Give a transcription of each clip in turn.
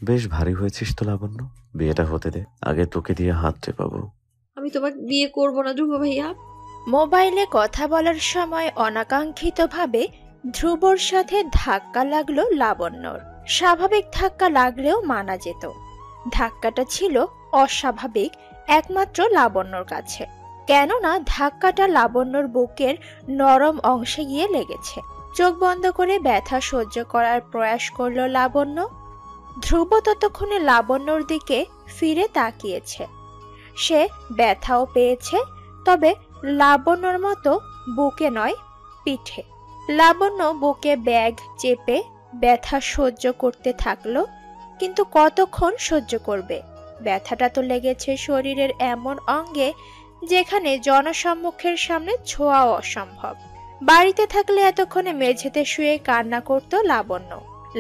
বেশ ভারী হয়েছিস তো লাবণ্য, বিয়েটা হতে দে, আগে তোকে দিয়ে হাত টেপাবো। আমি তোমাকে বিয়ে করব না ধ্রুব ভাইয়া। মোবাইলে কথা বলার সময় অনাকাঙ্ক্ষিতভাবে ধ্রুবর সাথে ধাক্কা লাগলো লাবণ্যর। স্বাভাবিক ধাক্কা লাগলেও মানা যেত, ধাক্কাটা ছিল অস্বাভাবিক একমাত্র লাবণ্যর কাছে। কেননা ধাক্কাটা লাবণ্যর বুকের নরম অংশে গিয়ে লেগেছে। চোখ বন্ধ করে ব্যথা সহ্য করার প্রয়াস করলো লাবণ্য। ধ্রুব ততক্ষণে লাবণ্যর দিকে ফিরে তাকিয়েছে। সে ব্যথাও পেয়েছে, তবে লাবণ্যর মতো বুকে নয়, পিঠে। লাবণ্য বুকে ব্যাগ চেপে ব্যথা সহ্য করতে থাকলো, কিন্তু কতক্ষণ সহ্য করবে? ব্যথাটা তো লেগেছে শরীরের এমন অঙ্গে যেখানে জনসম্মুখের সামনে ছোঁয়াও অসম্ভব। বাড়িতে থাকলে এতক্ষণে মেঝেতে শুয়ে কান্না করত লাবণ্য।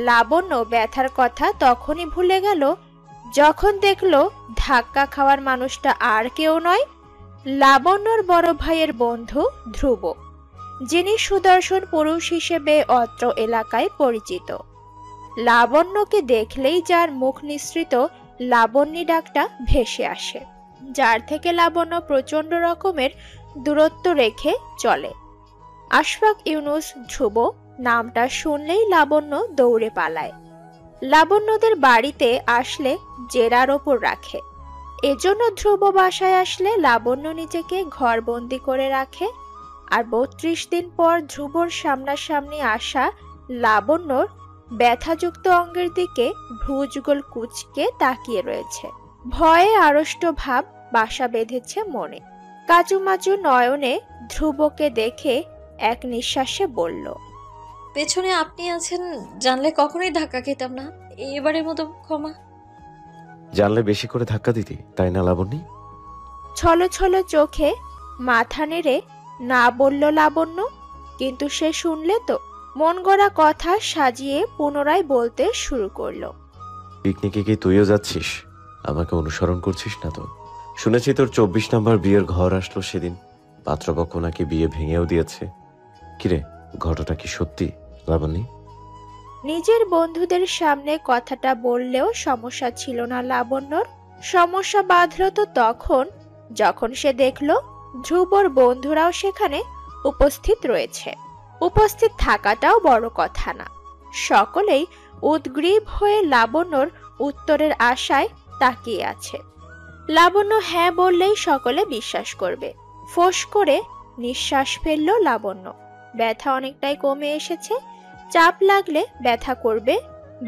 লাবণ্য ব্যথার কথা তখনই ভুলে গেল যখন দেখলো ধাক্কা খাওয়ার মানুষটা আর কেউ নয়, লাবণ্যর বড় ভাইয়ের বন্ধু ধ্রুব, যিনি সুদর্শন পুরুষ হিসেবে অত্র এলাকায় পরিচিত। লাবণ্যকে দেখলেই যার মুখ নিঃসৃত লাবণ্যী ডাকটা ভেসে আসে, যার থেকে লাবণ্য প্রচন্ড রকমের দূরত্ব রেখে চলে। আশফাক ইউনুস ধ্রুব নামটা শুনলেই লাবণ্য দৌড়ে পালায়। লাবণ্যদের বাড়িতে আসলে জেরার ওপর রাখে, এজন্য ধ্রুব বাসায় আসলে লাবণ্য নিজেকে ঘরবন্দি করে রাখে। আর ৩২ দিন পর ধ্রুবর সামনাসামনি আসা লাবণ্যর ব্যথাযুক্ত অঙ্গের দিকে ভ্রুযুগল কুঁচকে তাকিয়ে রয়েছে। ভয়ে আড়ষ্ট ভাব বাসা বেঁধেছে মনে। কাচুমাচু নয়নে ধ্রুবকে দেখে এক নিঃশ্বাসে বলল, পেছনে আপনি আছেন জানলে কখনোই ধাক্কা খেতাম না, এবারের মতো ক্ষমা। জানলে বেশি করে ধাক্কা দিতি, তাই না লাবণ্যী? ছলো ছলো চোখে মাথা নেড়ে না বলল লাবণ্য, কিন্তু সে শুনলে তো। মন গড়া কথা সাজিয়ে পুনরায় বলতে শুরু করলো, পিকনিকে কি তুইও যাচ্ছিস? আমাকে অনুসরণ করছিস না তো? শুনেছি তোর ২৪ নম্বর বিয়ের ঘর আসলো সেদিন, পাত্রপক্ষ নাকি বিয়ে ভেঙেও দিয়েছে। কিরে, ঘটনা কি সত্যি লাবণ্যী? নিজের বন্ধুদের সামনে কথাটা বললেও সমস্যা ছিল না লাবণ্যর। সমস্যা বাঁধল তো তখন যখন সে দেখল ধ্রুবর বন্ধুরাও সেখানে উপস্থিত রয়েছে। উপস্থিত থাকাটাও বড় কথা না, সকলেই উদ্গ্রীব হয়ে লাবণ্যর উত্তরের আশায় তাকিয়ে আছে। লাবণ্য হ্যাঁ বললেই সকলে বিশ্বাস করবে। ফোঁস করে নিঃশ্বাস ফেলল লাবণ্য। ব্যথা অনেকটাই কমে এসেছে, চাপ লাগলে ব্যথা করবে।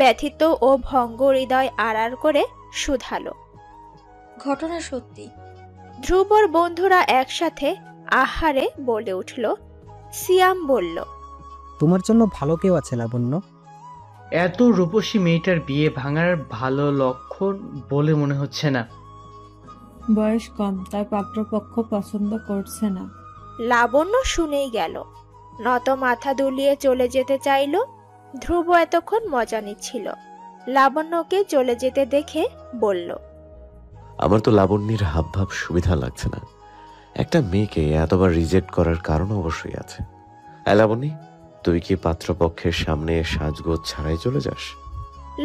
ব্যথিত ও ভঙ্গ হৃদয় আড়ার করে শুধালো, ঘটনা সত্যি। ধ্রুবর বন্ধুরা একসাথে আহারে বলে উঠল। সিয়াম বলল, তোমার জন্য ভালো কেউ আছে লাবণ্য। এত রূপসী মেয়েটার বিয়ে ভাঙার ভালো লক্ষণ বলে মনে হচ্ছে না। বয়স কম, তাই পাত্রপক্ষ পছন্দ করছে না। লাবণ্য শুনেই গেল, নত মাথা দুলিয়ে চলে যেতে চাইল। ধ্রুব এতক্ষণ মজা নিচ্ছিল। লাবণ্যকে চলে যেতে দেখে বলল, আমার তো লাবণ্যীর হাবভাব সুবিধা লাগছে না। একটা মেয়েকে এতবার রিজেক্ট করার কারণ অবশ্যই আছে। লাবণ্যী, তুই কি পাত্রপক্ষের সামনে সাজগোজ ছাড়াই চলে যাস?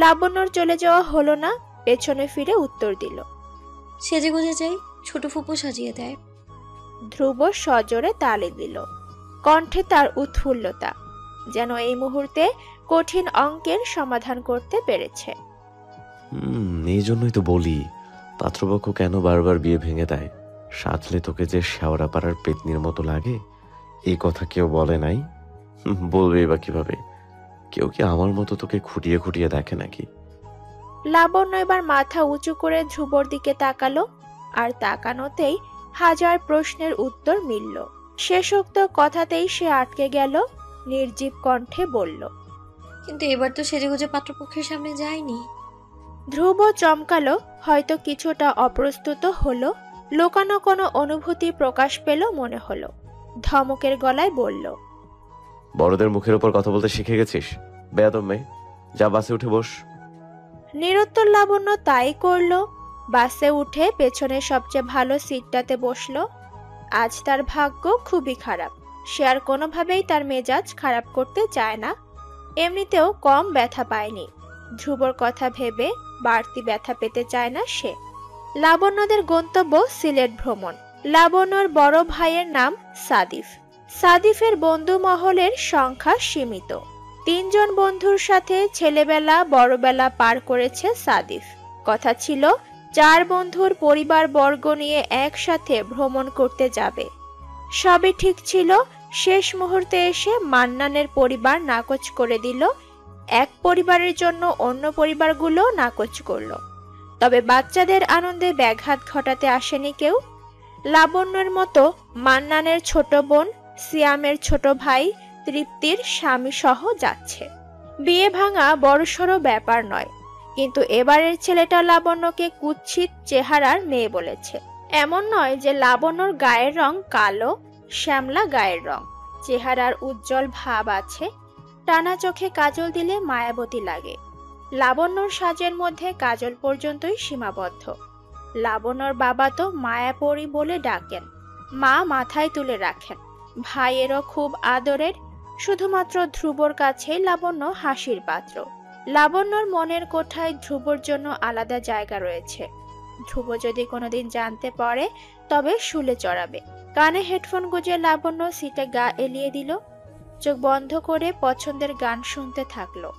লাবণ্যর চলে যাওয়া হলো না, পেছনে ফিরে উত্তর দিল, সেজে গুজে যাই, ছোট ফুপু সাজিয়ে দেয়। ধ্রুব সজোরে তালি দিল। কণ্ঠে তার উৎফুল্লতা, যেন এই মুহূর্তে কঠিন অঙ্কের সমাধান করতে পেরেছে। এই জন্যই তো বলি, পাত্রপক্ষ কেন বারবার বিয়ে ভেঙে দেয়। সাজলে তোকে যে শেওড়া পাড়ার পেতনির মতো লাগে, এই কথা কেউ বলে নাই? বলবে বা কিভাবে? কেউ কি আমার মতো তোকে খুঁটিয়ে খুঁটিয়ে দেখে নাকি? লাবণ্য এবার মাথা উঁচু করে ধ্রুবর দিকে তাকালো, আর তাকানোতেই হাজার প্রশ্নের উত্তর মিলল। শেষোক্ত কথাতেই সে আটকে গেল। নির্জীব কণ্ঠে বলল, কিন্তু এবার তো সেজে গুজে পাত্রপক্ষের সামনে যায়নি। ধ্রুব চমকালো, হয়তো কিছুটা অপ্রস্তুত হলো। লোকানো কোনো অনুভূতি প্রকাশ পেল মনে হলো। ধমকের গলায় বলল, বড়দের মুখের উপর কথা বলতে শিখে গেছিস? বেয়াদব মেয়ে, যা বাসে উঠে বস। নিরুত্তর লাবণ্য তাই করল। বাসে উঠে পেছনে সবচেয়ে ভালো সিটটাতে বসলো। আজ তার ভাগ্য খুবই খারাপ। সে আর কোনোভাবেই তার মেজাজ খারাপ করতে চায় না। এমনিতেও কম ব্যথা পায়নি। ধ্রুবর কথা ভেবে বাড়তি ব্যথা পেতে চায় না সে। লাবণ্যদের গন্তব্য সিলেট ভ্রমণ। লাবণ্যর বড় ভাইয়ের নাম সাদিফ। সাদিফের বন্ধু মহলের সংখ্যা সীমিত। 3 জন বন্ধুর সাথে ছেলেবেলা বড়বেলা পার করেছে সাদিফ। কথা ছিল 4 বন্ধুর পরিবার বর্গ নিয়ে একসাথে ভ্রমণ করতে যাবে। সবই ঠিক ছিল, শেষ মুহূর্তে এসে মান্নানের পরিবার নাকচ করে দিল। এক পরিবারের জন্য অন্য পরিবারগুলো নাকচ করলো। তবে বাচ্চাদের আনন্দে ব্যাঘাত ঘটাতে আসেনি কেউ। লাবণ্যর মতো মান্নানের ছোট বোন, সিয়ামের ছোট ভাই, তৃপ্তির স্বামী সহ যাচ্ছে। বিয়ে ভাঙা বড়সড় ব্যাপার নয়, কিন্তু এবারের ছেলেটা লাবণ্যকে কুৎসিত চেহারার মেয়ে বলেছে। এমন নয় যে লাবণ্যর গায়ের রং কালো, শ্যামলা গায়ের রং। চেহারার উজ্জ্বল ভাব আছে, টানা চোখে কাজল দিলে মায়াবতী লাগে। লাবণ্যর সাজের মধ্যে কাজল পর্যন্তই সীমাবদ্ধ। লাবণ্যর বাবা তো মায়াপরি বলে ডাকেন, মা মাথায় তুলে রাখেন। ভাইয়েরও খুব আদরের, শুধুমাত্র ধ্রুবর কাছেই লাবণ্য হাসির পাত্র। লাবণ্যর মনের কোঠায় ধ্রুবর জন্য আলাদা জায়গা রয়েছে। ধ্রুব যদি কোনোদিন জানতে পারে তবে শুলে চড়াবে। কানে হেডফোন গুঁজে লাবণ্য সিটে গা এলিয়ে দিল। চোখ বন্ধ করে পছন্দের গান শুনতে থাকলো।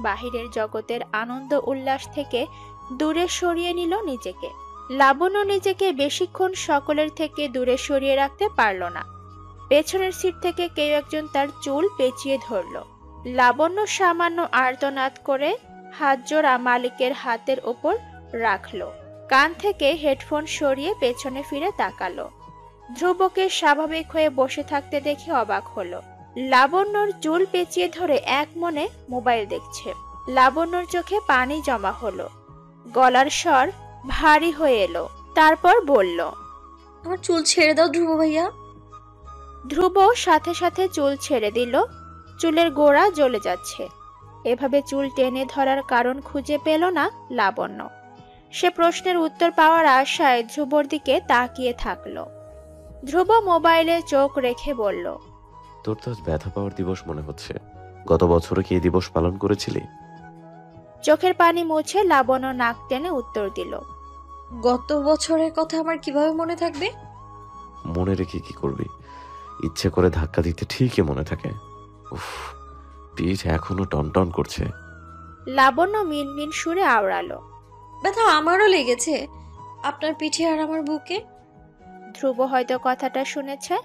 বাহিরের জগতের আনন্দ উল্লাস থেকে দূরে সরিয়ে নিল নিজেকে। লাবণ্য নিজেকে বেশিক্ষণ সকলের থেকে দূরে সরিয়ে রাখতে পারল না। পেছনের সিট থেকে কেউ একজন তার চুল পেঁচিয়ে ধরল। লাবণ্য সামান্য আর্তনাদ করে হাত জোড়া মালিকের হাতের ওপর রাখলো। কান থেকে হেডফোন সরিয়ে পেছনে ফিরে তাকালো। ধ্রুবকে স্বাভাবিক হয়ে বসে থাকতে দেখে অবাক হলো। লাবণ্যর চুল পেঁচিয়ে ধরে এক মনে মোবাইল দেখছে। লাবণ্যর চোখে পানি জমা হলো, গলার স্বর ভারী হয়ে এলো। তারপর বলল, আমার চুল ছেড়ে দাও ধ্রুব ভাইয়া। ধ্রুব সাথে সাথে চুল ছেড়ে দিল। চুলের গোড়া জ্বলে যাচ্ছে। এভাবে চুল টেনে ধরার কারণ খুঁজে পেল না লাবণ্য। সে প্রশ্নের উত্তর পাওয়ার আশায় ধ্রুবর দিকে তাকিয়ে থাকলো। ধ্রুব মোবাইলে চোখ রেখে বলল, তোর তো আজ ব্যথা পাওয়ার দিবস মনে হচ্ছে। গত বছরে কি এই দিবস পালন করেছিলি? চোখের পানি মুছে লাবণ্য নাক টেনে উত্তর দিল, গত বছরের কথা আমার কিভাবে মনে থাকবে? মনে রেখে কি করবি? ইচ্ছে করে ধাক্কা দিতে ঠিকই মনে থাকে। উফ, পিঠ এখনো টনটন করছে। লাবণ্য মিনমিন সুরে আওড়ালো, ব্যথা আমারও লেগেছে, আপনার পিঠে আর আমার বুকে। ধ্রুব হয়তো কথাটা শুনেছে।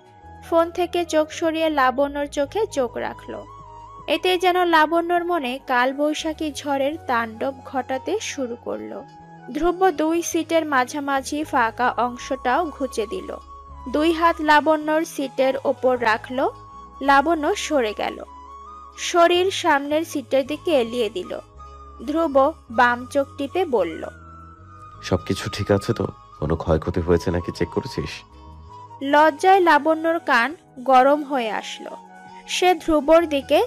ফোন থেকে চোখ সরিয়ে লাবণ্যর চোখে চোখ রাখলো। এতে যেন লাবণ্যর মনে কালবৈশাখী ঝড়ের তাণ্ডব ঘটাতে শুরু করলো। ধ্রুব 2 সিটের মাঝামাঝি ফাঁকা অংশটাও ঘুচে দিল। 2 হাত লাবণ্যর সিটের ওপর রাখলো। লাবণ্য সরে গেল, শরীর সামনের সিটের দিকে এলিয়ে দিল। ধ্রুব বাম চোখ টিপে বলল, সবকিছু ঠিক আছে তো? কোনো ক্ষয়ক্ষতি হয়েছে নাকি চেক করেছিস? লজ্জায় লাবণ্যর কান গরম হয়ে আসলো। সে ধ্রুবর দিকে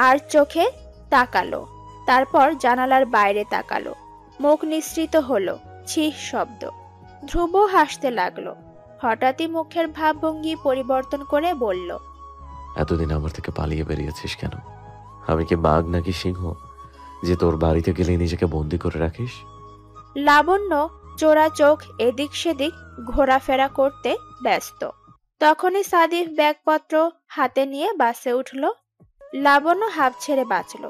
আর চোখে তাকালো, তারপর জানালার বাইরে তাকালো। মুখ নিঃসৃত হলো ছি শব্দ। ধ্রুব হাসতে লাগলো। হঠাৎই মুখের ভাবভঙ্গি পরিবর্তন করে বলল, এতদিন আমার থেকে পালিয়ে বেরিয়েছিস কেন? আমি কি বাঘ নাকি সিংহ যে তোর বাড়িতে গেলে নিজেকে বন্দি করে রাখিস? লাবণ্য চোরা চোখ এদিক সেদিক ঘোরাফেরা করতে ব্যস্ত। তখনই সাদিফ ব্যাগপত্র হাতে নিয়ে বাসে উঠল। লাবণ্য হাঁপ ছেড়ে বাঁচল।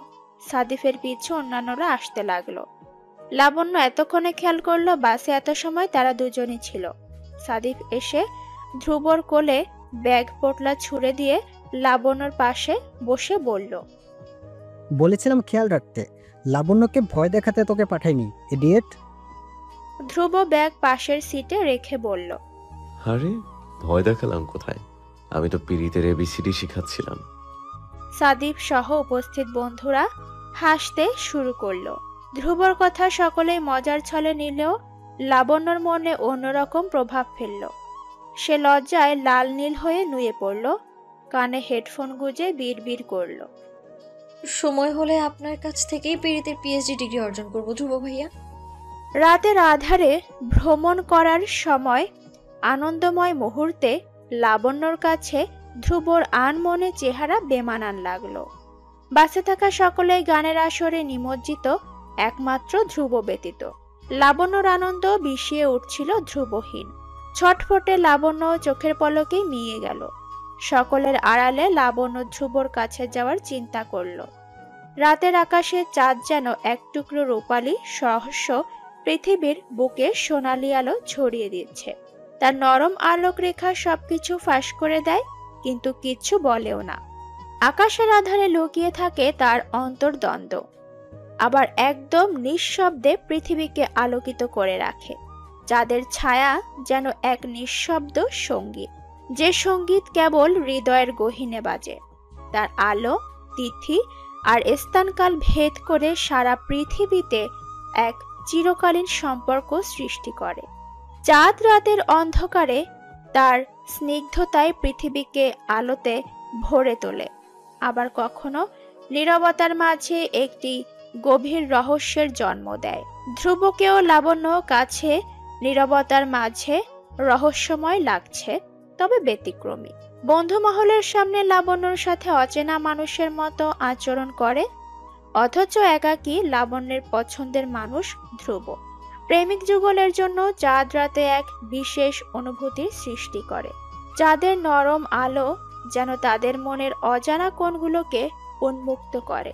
সাদিফের পিছু অন্যান্যরা আসতে লাগলো। লাবণ্য এতক্ষণে খেয়াল করলো বাসে এত সময় তারা দুজনই ছিল। সাদিফ এসে ধ্রুবর কোলে ব্যাগ পোটলা ছুঁড়ে দিয়ে লাবণ্যর পাশে বসে বলল, বলেছিলাম খেয়াল রাখতে, লাবণ্যকে ভয় দেখাতে তোকে পাঠাইনি, ইডিয়েট। ধ্রুব ব্যাগ পাশের সিটে রেখে বলল, আরে ভয় দেখালাম কোথায়? আমি তো পিরিতের এবিসিডি শিখাচ্ছিলাম। সাদিফ সহ উপস্থিত বন্ধুরা হাসতে শুরু করলো। ধ্রুবর কথা সকলেই মজার ছলে নিলেও লাবণ্যর মনে অন্যরকম প্রভাব ফেলল। সে লজ্জায় লাল নীল হয়ে নুয়ে পড়ল। কানে হেডফোন গুঁজে বিড়বিড় করল, সময় হলে আপনার কাছ থেকেই পিরিতের পিএইচডি ডিগ্রি অর্জন করব ধ্রুব ভাইয়া। রাতের আধারে ভ্রমণ করার সময় আনন্দময় মুহূর্তে লাবণ্যর কাছে ধ্রুবর আনমনে চেহারা বেমানান লাগলো। বাসে থাকা সকলেই গানের আসরে নিমজ্জিত। একমাত্র ধ্রুব ব্যতীত। লাবণ্যর আনন্দ বিষিয়ে উঠছিল ধ্রুবহীন। ছটফটে লাবণ্য চোখের পলকেই মিয়ে গেল। সকলের আড়ালে লাবণ্য ধ্রুবর কাছে যাওয়ার চিন্তা করল। রাতের আকাশে চাঁদ যেন এক টুকরো রূপালী সহস্র পৃথিবীর বুকে সোনালি আলো ছড়িয়ে দিচ্ছে। তার নরম আলোক রেখা সবকিছু ফাঁস করে দেয়, কিন্তু কিচ্ছু বলেও না। আকাশের আধারে লুকিয়ে থাকে তার অন্তর্দ্বন্দ্ব, আবার একদম নিঃশব্দে পৃথিবীকে আলোকিত করে রাখে। চাঁদের ছায়া যেন এক নিঃশব্দ সঙ্গীত, যে সঙ্গীত কেবল হৃদয়ের গহীনে বাজে। তার আলো, তিথি আর স্থানকাল ভেদ করে সারা পৃথিবীতে এক চিরকালীন সম্পর্ক সৃষ্টি করে। চাঁদ রাতের অন্ধকারে তার স্নিগ্ধতায় পৃথিবীকে আলোতে ভরে তোলে, আবার কখনো নীরবতার মাঝে একটি গভীর রহস্যের জন্ম দেয়। ধ্রুবকেও লাবণ্য কাছে নীরবতার মাঝে রহস্যময় লাগছে, তবে ব্যতিক্রমী। বন্ধু মহলের সামনে লাবণ্যর সাথে অচেনা মানুষের মতো আচরণ করে, অথচ একাকী লাবণ্যের পছন্দের মানুষ ধ্রুব। প্রেমিক যুগলের জন্য চাঁদ রাতে এক বিশেষ অনুভূতির সৃষ্টি করে। চাঁদের নরম আলো যেন তাদের মনের অজানা কোণগুলোকে উন্মুক্ত করে।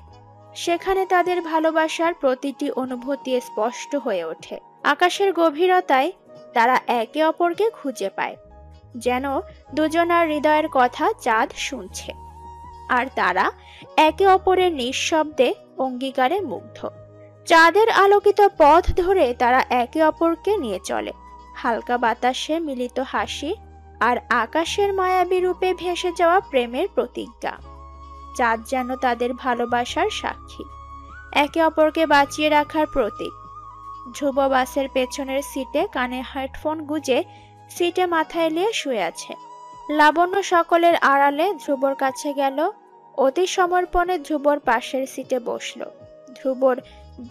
সেখানে তাদের ভালোবাসার প্রতিটি অনুভূতি স্পষ্ট হয়ে ওঠে। আকাশের গভীরতায় তারা একে অপরকে খুঁজে পায়, যেন দুজনার হৃদয়ের কথা চাঁদ শুনছে, আর তারা একে অপরের নিঃশব্দে অঙ্গীকারে মুগ্ধ। চাঁদের আলোকিত পথ ধরে তারা একে অপরকে নিয়ে চলে। হালকা বাতাসে মিলিত হাসি আর আকাশের মায়াবী রূপে ভেসে যাওয়া প্রেমের প্রতিজ্ঞা। চাঁদ যেন তাদের ভালোবাসার সাক্ষী, একে অপরকে বাঁচিয়ে রাখার প্রতীক। ধ্রুব বাসের পেছনের সিটে কানে হেডফোন গুজে সিটে মাথা এলিয়ে শুয়ে আছে। লাবণ্য সকলের আড়ালে ধ্রুবর কাছে গেল। অতি সমর্পণে ধ্রুবর পাশের সিটে বসল। ধ্রুবর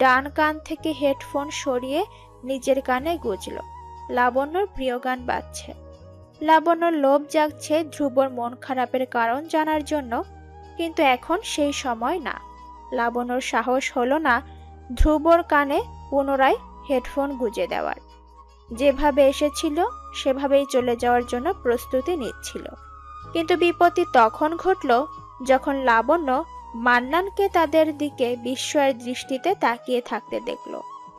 ডান কান থেকে হেডফোন সরিয়ে নিজের কানে গুজল। লাবণ্যর প্রিয় গান বাজছে। লাবণ্যর লোভ জাগছে ধ্রুবর মন খারাপের কারণ জানার জন্য, কিন্তু এখন সেই সময় না। লাবণ্যর সাহস হলো না ধ্রুবর কানে পুনরায় হেডফোন গুজে দেওয়ার। যেভাবে এসেছিল সেভাবেই চলে যাওয়ার জন্য প্রস্তুতি নিচ্ছিল। কিন্তু বিপত্তি তখন ঘটল যখন লাবণ্য মান্নানকে তাদের দিকে বিস্ময়ের দৃষ্টিতে তাকিয়ে থাকতে দেখল।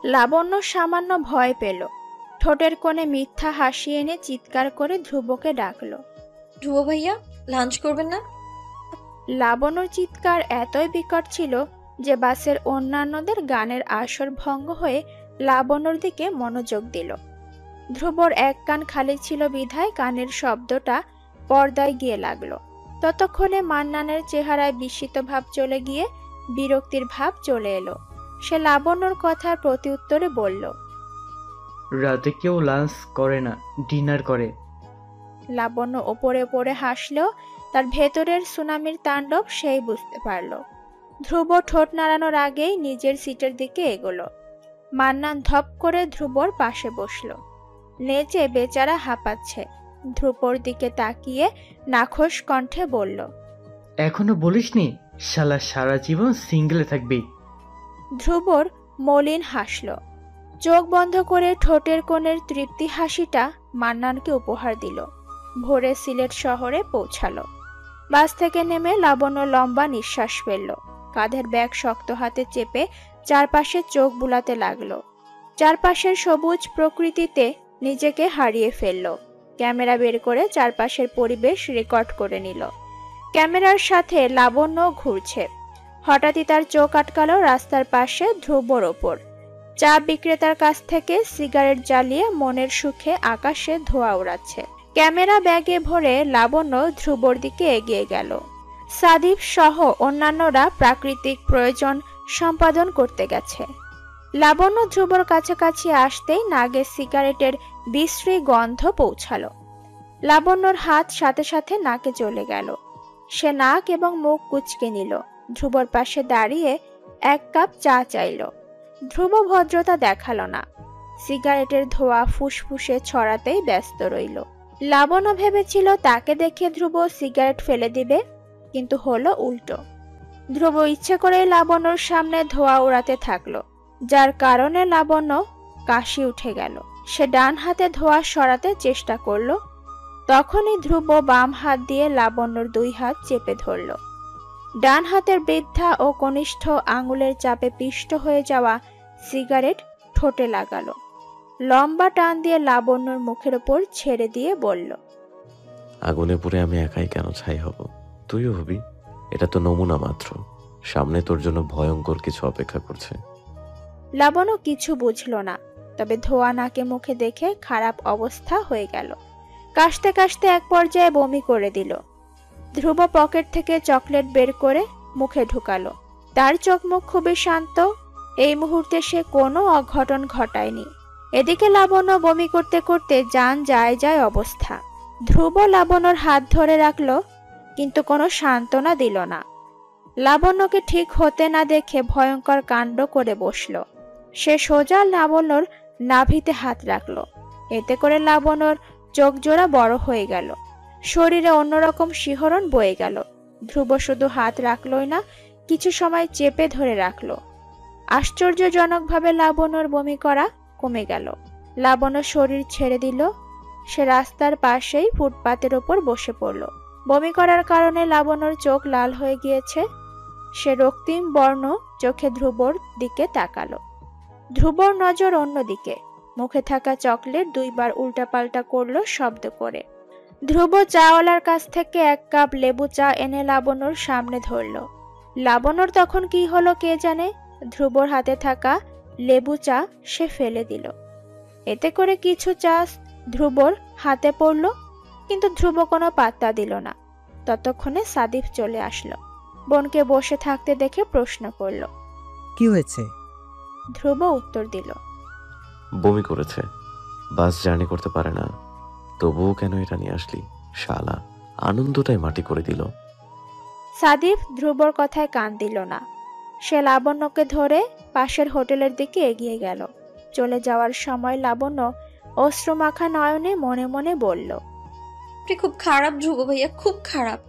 লাবণ্য সামান্য ভয় পেল। ঠোঁটের কোণে মিথ্যা হাসি এনে চিৎকার করে ধ্রুবকে ডাকল, ধ্রুব ভাইয়া, লাঞ্চ করবেন না? লাবণ্যর চিৎকার এতই বিকট ছিল যে বাসের অন্যান্যদের গানের আসর ভঙ্গ হয়ে লাবণ্যর দিকে মনোযোগ দিল। ধ্রুবর এক কান খালি ছিল বিধায় কানের শব্দটা পর্দায় গিয়ে লাগলো। ততক্ষণে মান্নানের চেহারায় বিস্মিত ভাব চলে গিয়ে বিরক্তির ভাব চলে এলো। সে লাবণ্যর কথার প্রতি উত্তরে বলল, রাতে কেউ লাঞ্চ করে না, ডিনার করে। লাবণ্য ওপরে ওপরে হাসলেও তার ভেতরের সুনামির তাণ্ডব সেই বুঝতে পারল। ধ্রুব ঠোঁট নাড়ানোর আগেই নিজের সিটের দিকে এগোলো। মান্নান ধপ করে ধ্রুবর পাশে বসল। নেচে বেচারা হাঁপাচ্ছে। ধ্রুবর দিকে তাকিয়ে নাখোশ কণ্ঠে বলল, এখনো বলিসনি শালা সারা জীবন সিঙ্গেলে থাকবি? ধ্রুবর মলিন হাসল। চোখ বন্ধ করে ঠোঁটের কোণের তৃপ্তি হাসিটা মান্নানকে উপহার দিল। ভোরে সিলেট শহরে পৌঁছালো। বাস থেকে নেমে লাবণ্য লম্বা নিঃশ্বাস ফেলল। কাঁধের ব্যাগ শক্ত হাতে চেপে চারপাশে চোখ বুলাতে লাগলো। চারপাশের সবুজ প্রকৃতিতে নিজেকে হারিয়ে ফেলল। ক্যামেরা বের করে চারপাশের পরিবেশ রেকর্ড করে নিল। ক্যামেরার সাথে লাবণ্য ঘুরছে। হঠাৎই তার চোখ আটকালো রাস্তার পাশে ধ্রুবর ওপর। চা বিক্রেতার কাছ থেকে সিগারেট জ্বালিয়ে মনের সুখে আকাশে ধোঁয়া উড়াচ্ছে। ক্যামেরা ব্যাগে ভরে লাবণ্য ধ্রুবর দিকে এগিয়ে গেল। সাদিফ সহ অন্যান্যরা প্রাকৃতিক প্রয়োজন সম্পাদন করতে গেছে। লাবণ্য ধ্রুবর কাছাকাছি আসতেই নাগের সিগারেটের বিশ্রী গন্ধ পৌঁছালো। লাবণ্যর হাত সাথে সাথে নাকে চলে গেল। সে নাক এবং মুখ কুঁচকে নিল। ধ্রুবর পাশে দাঁড়িয়ে এক কাপ চা চাইল। ধ্রুব ভদ্রতা দেখালো না। সিগারেটের ধোঁয়া ফুসফুসে ছড়াতেই ব্যস্ত রইল। লাবণ্য ভেবেছিল তাকে দেখে ধ্রুব সিগারেট ফেলে দিবে, কিন্তু হলো উল্টো। ধ্রুব ইচ্ছে করে লাবণ্যর সামনে ধোঁয়া উড়াতে থাকলো। যার কারণে লাবণ্য কাশি উঠে গেল। সে ডান হাতে ধোঁয়া সরাতে চেষ্টা করলো। তখনই ধ্রুব বাম হাত দিয়ে লাবণ্যর 2 হাত চেপে ধরল। ডান হাতের বৃদ্ধা ও কনিষ্ঠ আঙুলের চাপে পিষ্ট হয়ে যাওয়া সিগারেট ঠোঁটে লাগালো। লম্বা টান দিয়ে লাবণ্যর মুখের ওপর ছেড়ে দিয়ে বলল, আগুনে পুড়ে আমি একাই কেন ছাই হব? তুইও হবি। এটা তো নমুনা মাত্র, সামনে তোর জন্য ভয়ঙ্কর কিছু অপেক্ষা করছে। লাবণ্য কিছু বুঝল না, তবে ধোঁয়া নাকে মুখে দেখে খারাপ অবস্থা হয়ে গেল। কাশতে কাশতে এক পর্যায়ে বমি করে দিল। ধ্রুব পকেট থেকে চকলেট বের করে মুখে ঢুকালো। তার চোখ মুখ খুবই শান্ত। এই মুহূর্তে সে কোনো অঘটন ঘটায়নি। এদিকে লাবণ্য বমি করতে করতে জান যায় যায় অবস্থা। ধ্রুব লাবণ্যর হাত ধরে রাখলো, কিন্তু কোনো সান্ত্বনা দিল না। লাবণ্যকে ঠিক হতে না দেখে ভয়ঙ্কর কাণ্ড করে বসল। সে সোজা লাবণ্যর নাভিতে হাত রাখলো। এতে করে লাবণ্যর চোখ জোড়া বড় হয়ে গেল, শরীরে অন্যরকম শিহরণ বয়ে গেল। ধ্রুব শুধু হাত রাখলই না, কিছু সময় চেপে ধরে রাখলো। আশ্চর্যজনকভাবে লাবণ্যর বমি করা কমে গেল। লাবণ্য শরীর ছেড়ে দিল। সে রাস্তার পাশেই ফুটপাতের ওপর বসে পড়ল। বমি করার কারণে লাবণ্যর চোখ লাল হয়ে গিয়েছে। সে রক্তিম বর্ণ চোখে ধ্রুবর দিকে তাকালো। ধ্রুবর নজর অন্যদিকে। মুখে থাকা চকলেট 2 বার উল্টাপাল্টা করলো শব্দ করে। ধ্রুব চাওয়ালার কাছ থেকে 1 কাপ লেবু চা এনে লাবণ্যর সামনে ধরল। লাবণ্যর তখন কি হলো কে জানে, ধ্রুবর হাতে থাকা লেবু চা সে ফেলে দিল। এতে করে কিছু চা ধ্রুবর হাতে পড়ল, কিন্তু ধ্রুব কোনো পাত্তা দিল না। ততক্ষণে সাদিফ চলে আসলো। বোনকে বসে থাকতে দেখে প্রশ্ন করল, কি হয়েছে? ধ্রুব উত্তর দিল, বমি করেছে, বাস জার্নি করতে পারে না। তবুও কেন এটা নিয়ে আসলি? শালা আনন্দটাই মাটি করে দিল। সাদিফ ধ্রুবর কথায় কান দিল না। সে লাবণ্যকে ধরে পাশের হোটেলের দিকে এগিয়ে গেল। চলে যাওয়ার সময় লাবণ্য অশ্রুমাখা নয়নে মনে মনে বলল, আপনি খুব খারাপ ধ্রুব ভাইয়া, খুব খারাপ।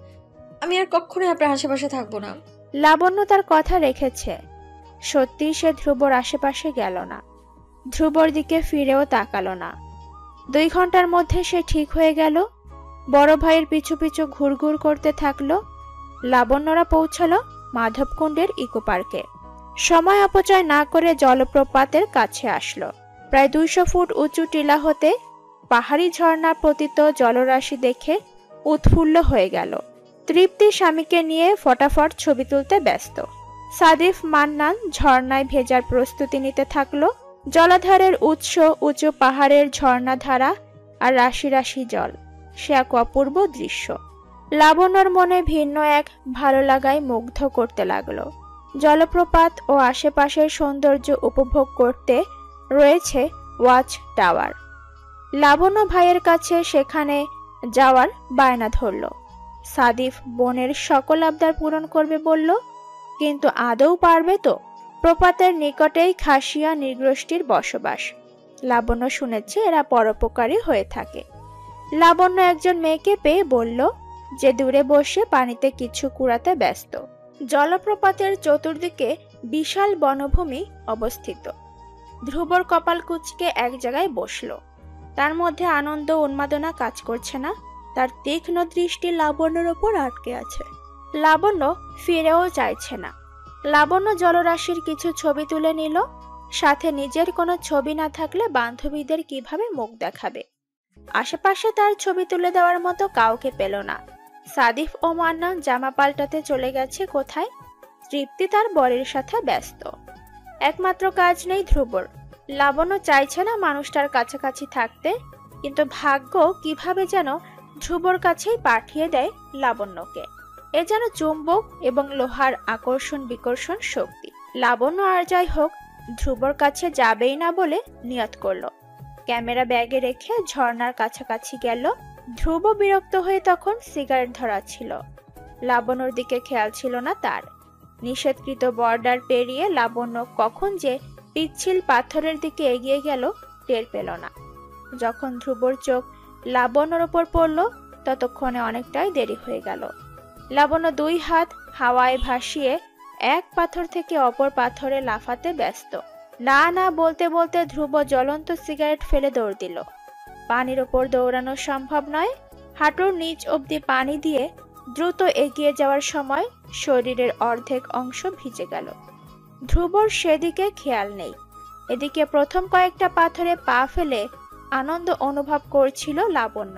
আমি আর কখনোই আপনার আশেপাশে থাকবো না। লাবণ্য তার কথা রেখেছে। সত্যি সে ধ্রুবর আশেপাশে গেল না, ধ্রুবর দিকে ফিরেও তাকালো না। 2 ঘন্টার মধ্যে সে ঠিক হয়ে গেল। বড় ভাইয়ের পিছু পিছু ঘুরঘুর করতে থাকলো। লাবণ্যরা পৌঁছালো মাধবকুণ্ডের ইকো পার্কে। সময় অপচয় না করে জলপ্রপাতের কাছে আসলো। প্রায় 200 ফুট উঁচু টিলা হতে পাহাড়ি ঝর্ণা পতিত জলরাশি দেখে উৎফুল্ল হয়ে গেল। তৃপ্তি স্বামীকে নিয়ে ফটাফট ছবি তুলতে ব্যস্ত। সাদিফ মান্নান ঝর্ণায় ভেজার প্রস্তুতি নিতে থাকলো। জলাধারের উৎস উঁচু পাহাড়ের ঝর্ণাধারা আর রাশি রাশি জল, সে এক অপূর্ব দৃশ্য। লাবণ্যর মনে ভিন্ন এক ভালো লাগায় মুগ্ধ করতে লাগলো। জলপ্রপাত ও আশেপাশের সৌন্দর্য উপভোগ করতে রয়েছে ওয়াচ টাওয়ার। লাবণ্য ভাইয়ের কাছে সেখানে যাওয়ার বায়না ধরল। সাদিফ বোনের সকল আবদার পূরণ করবে বলল, কিন্তু আদৌ পারবে তো? প্রপাতের নিকটেই খাসিয়া নৃগোষ্ঠীর বসবাস। লাবণ্য শুনেছে এরা পরোপকারী হয়ে থাকে। লাবণ্য একজন মেয়েকে পেয়ে বলল যে দূরে বসে পানিতে কিছু কুড়াতে ব্যস্ত। জলপ্রপাতের চতুর্দিকে বিশাল বনভূমি অবস্থিত। ধ্রুবর কপাল কুঁচকে এক জায়গায় বসলো। তার মধ্যে আনন্দ উন্মাদনা কাজ করছে না। তার তীক্ষ্ণ দৃষ্টি লাবণ্যর ওপর আটকে আছে। লাবণ্য ফিরেও চাইছে না। লাবণ্য জলরাশির কিছু ছবি তুলে নিল। সাথে নিজের কোনো ছবি না থাকলে বান্ধবীদের কিভাবে মুখ দেখাবে। আশেপাশে তার ছবি তুলে দেওয়ার মতো কাউকে পেল না। সাদিফ ও মান্নান জামা পাল্টাতে চলে গেছে কোথায়। তৃপ্তি তার বরের সাথে ব্যস্ত। একমাত্র কাজ নেই ধ্রুবর। লাবণ্য চাইছে না মানুষটার কাছাকাছি থাকতে, কিন্তু ভাগ্য কিভাবে যেন ধ্রুবর কাছেই পাঠিয়ে দেয় লাবণ্যকে। এ যেন চুম্বক এবং লোহার আকর্ষণ বিকর্ষণ শক্তি। লাবণ্য আর যাই হোক ধ্রুবর কাছে যাবেই না বলে নিয়ত করলো। ক্যামেরা ব্যাগে রেখে ঝর্ণার কাছাকাছি গেল। ধ্রুব বিরক্ত হয়ে তখন সিগারেট ধরাচ্ছিল। লাবণ্যর দিকে খেয়াল ছিল না তার। নিষেধকৃত বর্ডার পেরিয়ে লাবণ্য কখন যে পিচ্ছিল পাথরের দিকে এগিয়ে গেল টের পেল না। যখন ধ্রুবর চোখ লাবণ্যর ওপর পড়ল ততক্ষণে অনেকটাই দেরি হয়ে গেল। লাবণ্য 2 হাত হাওয়ায় ভাসিয়ে এক পাথর থেকে অপর পাথরে লাফাতে ব্যস্ত। না না বলতে বলতে ধ্রুব জ্বলন্ত সিগারেট ফেলে দৌড় দিল। পানির ওপর দৌড়ানো সম্ভব নয়। হাঁটুর নিচ অবধি পানি দিয়ে দ্রুত এগিয়ে যাওয়ার সময় শরীরের অর্ধেক অংশ ভিজে গেল। ধ্রুবর সেদিকে খেয়াল নেই। এদিকে প্রথম কয়েকটা পাথরে পা ফেলে আনন্দ অনুভব করছিল লাবণ্য,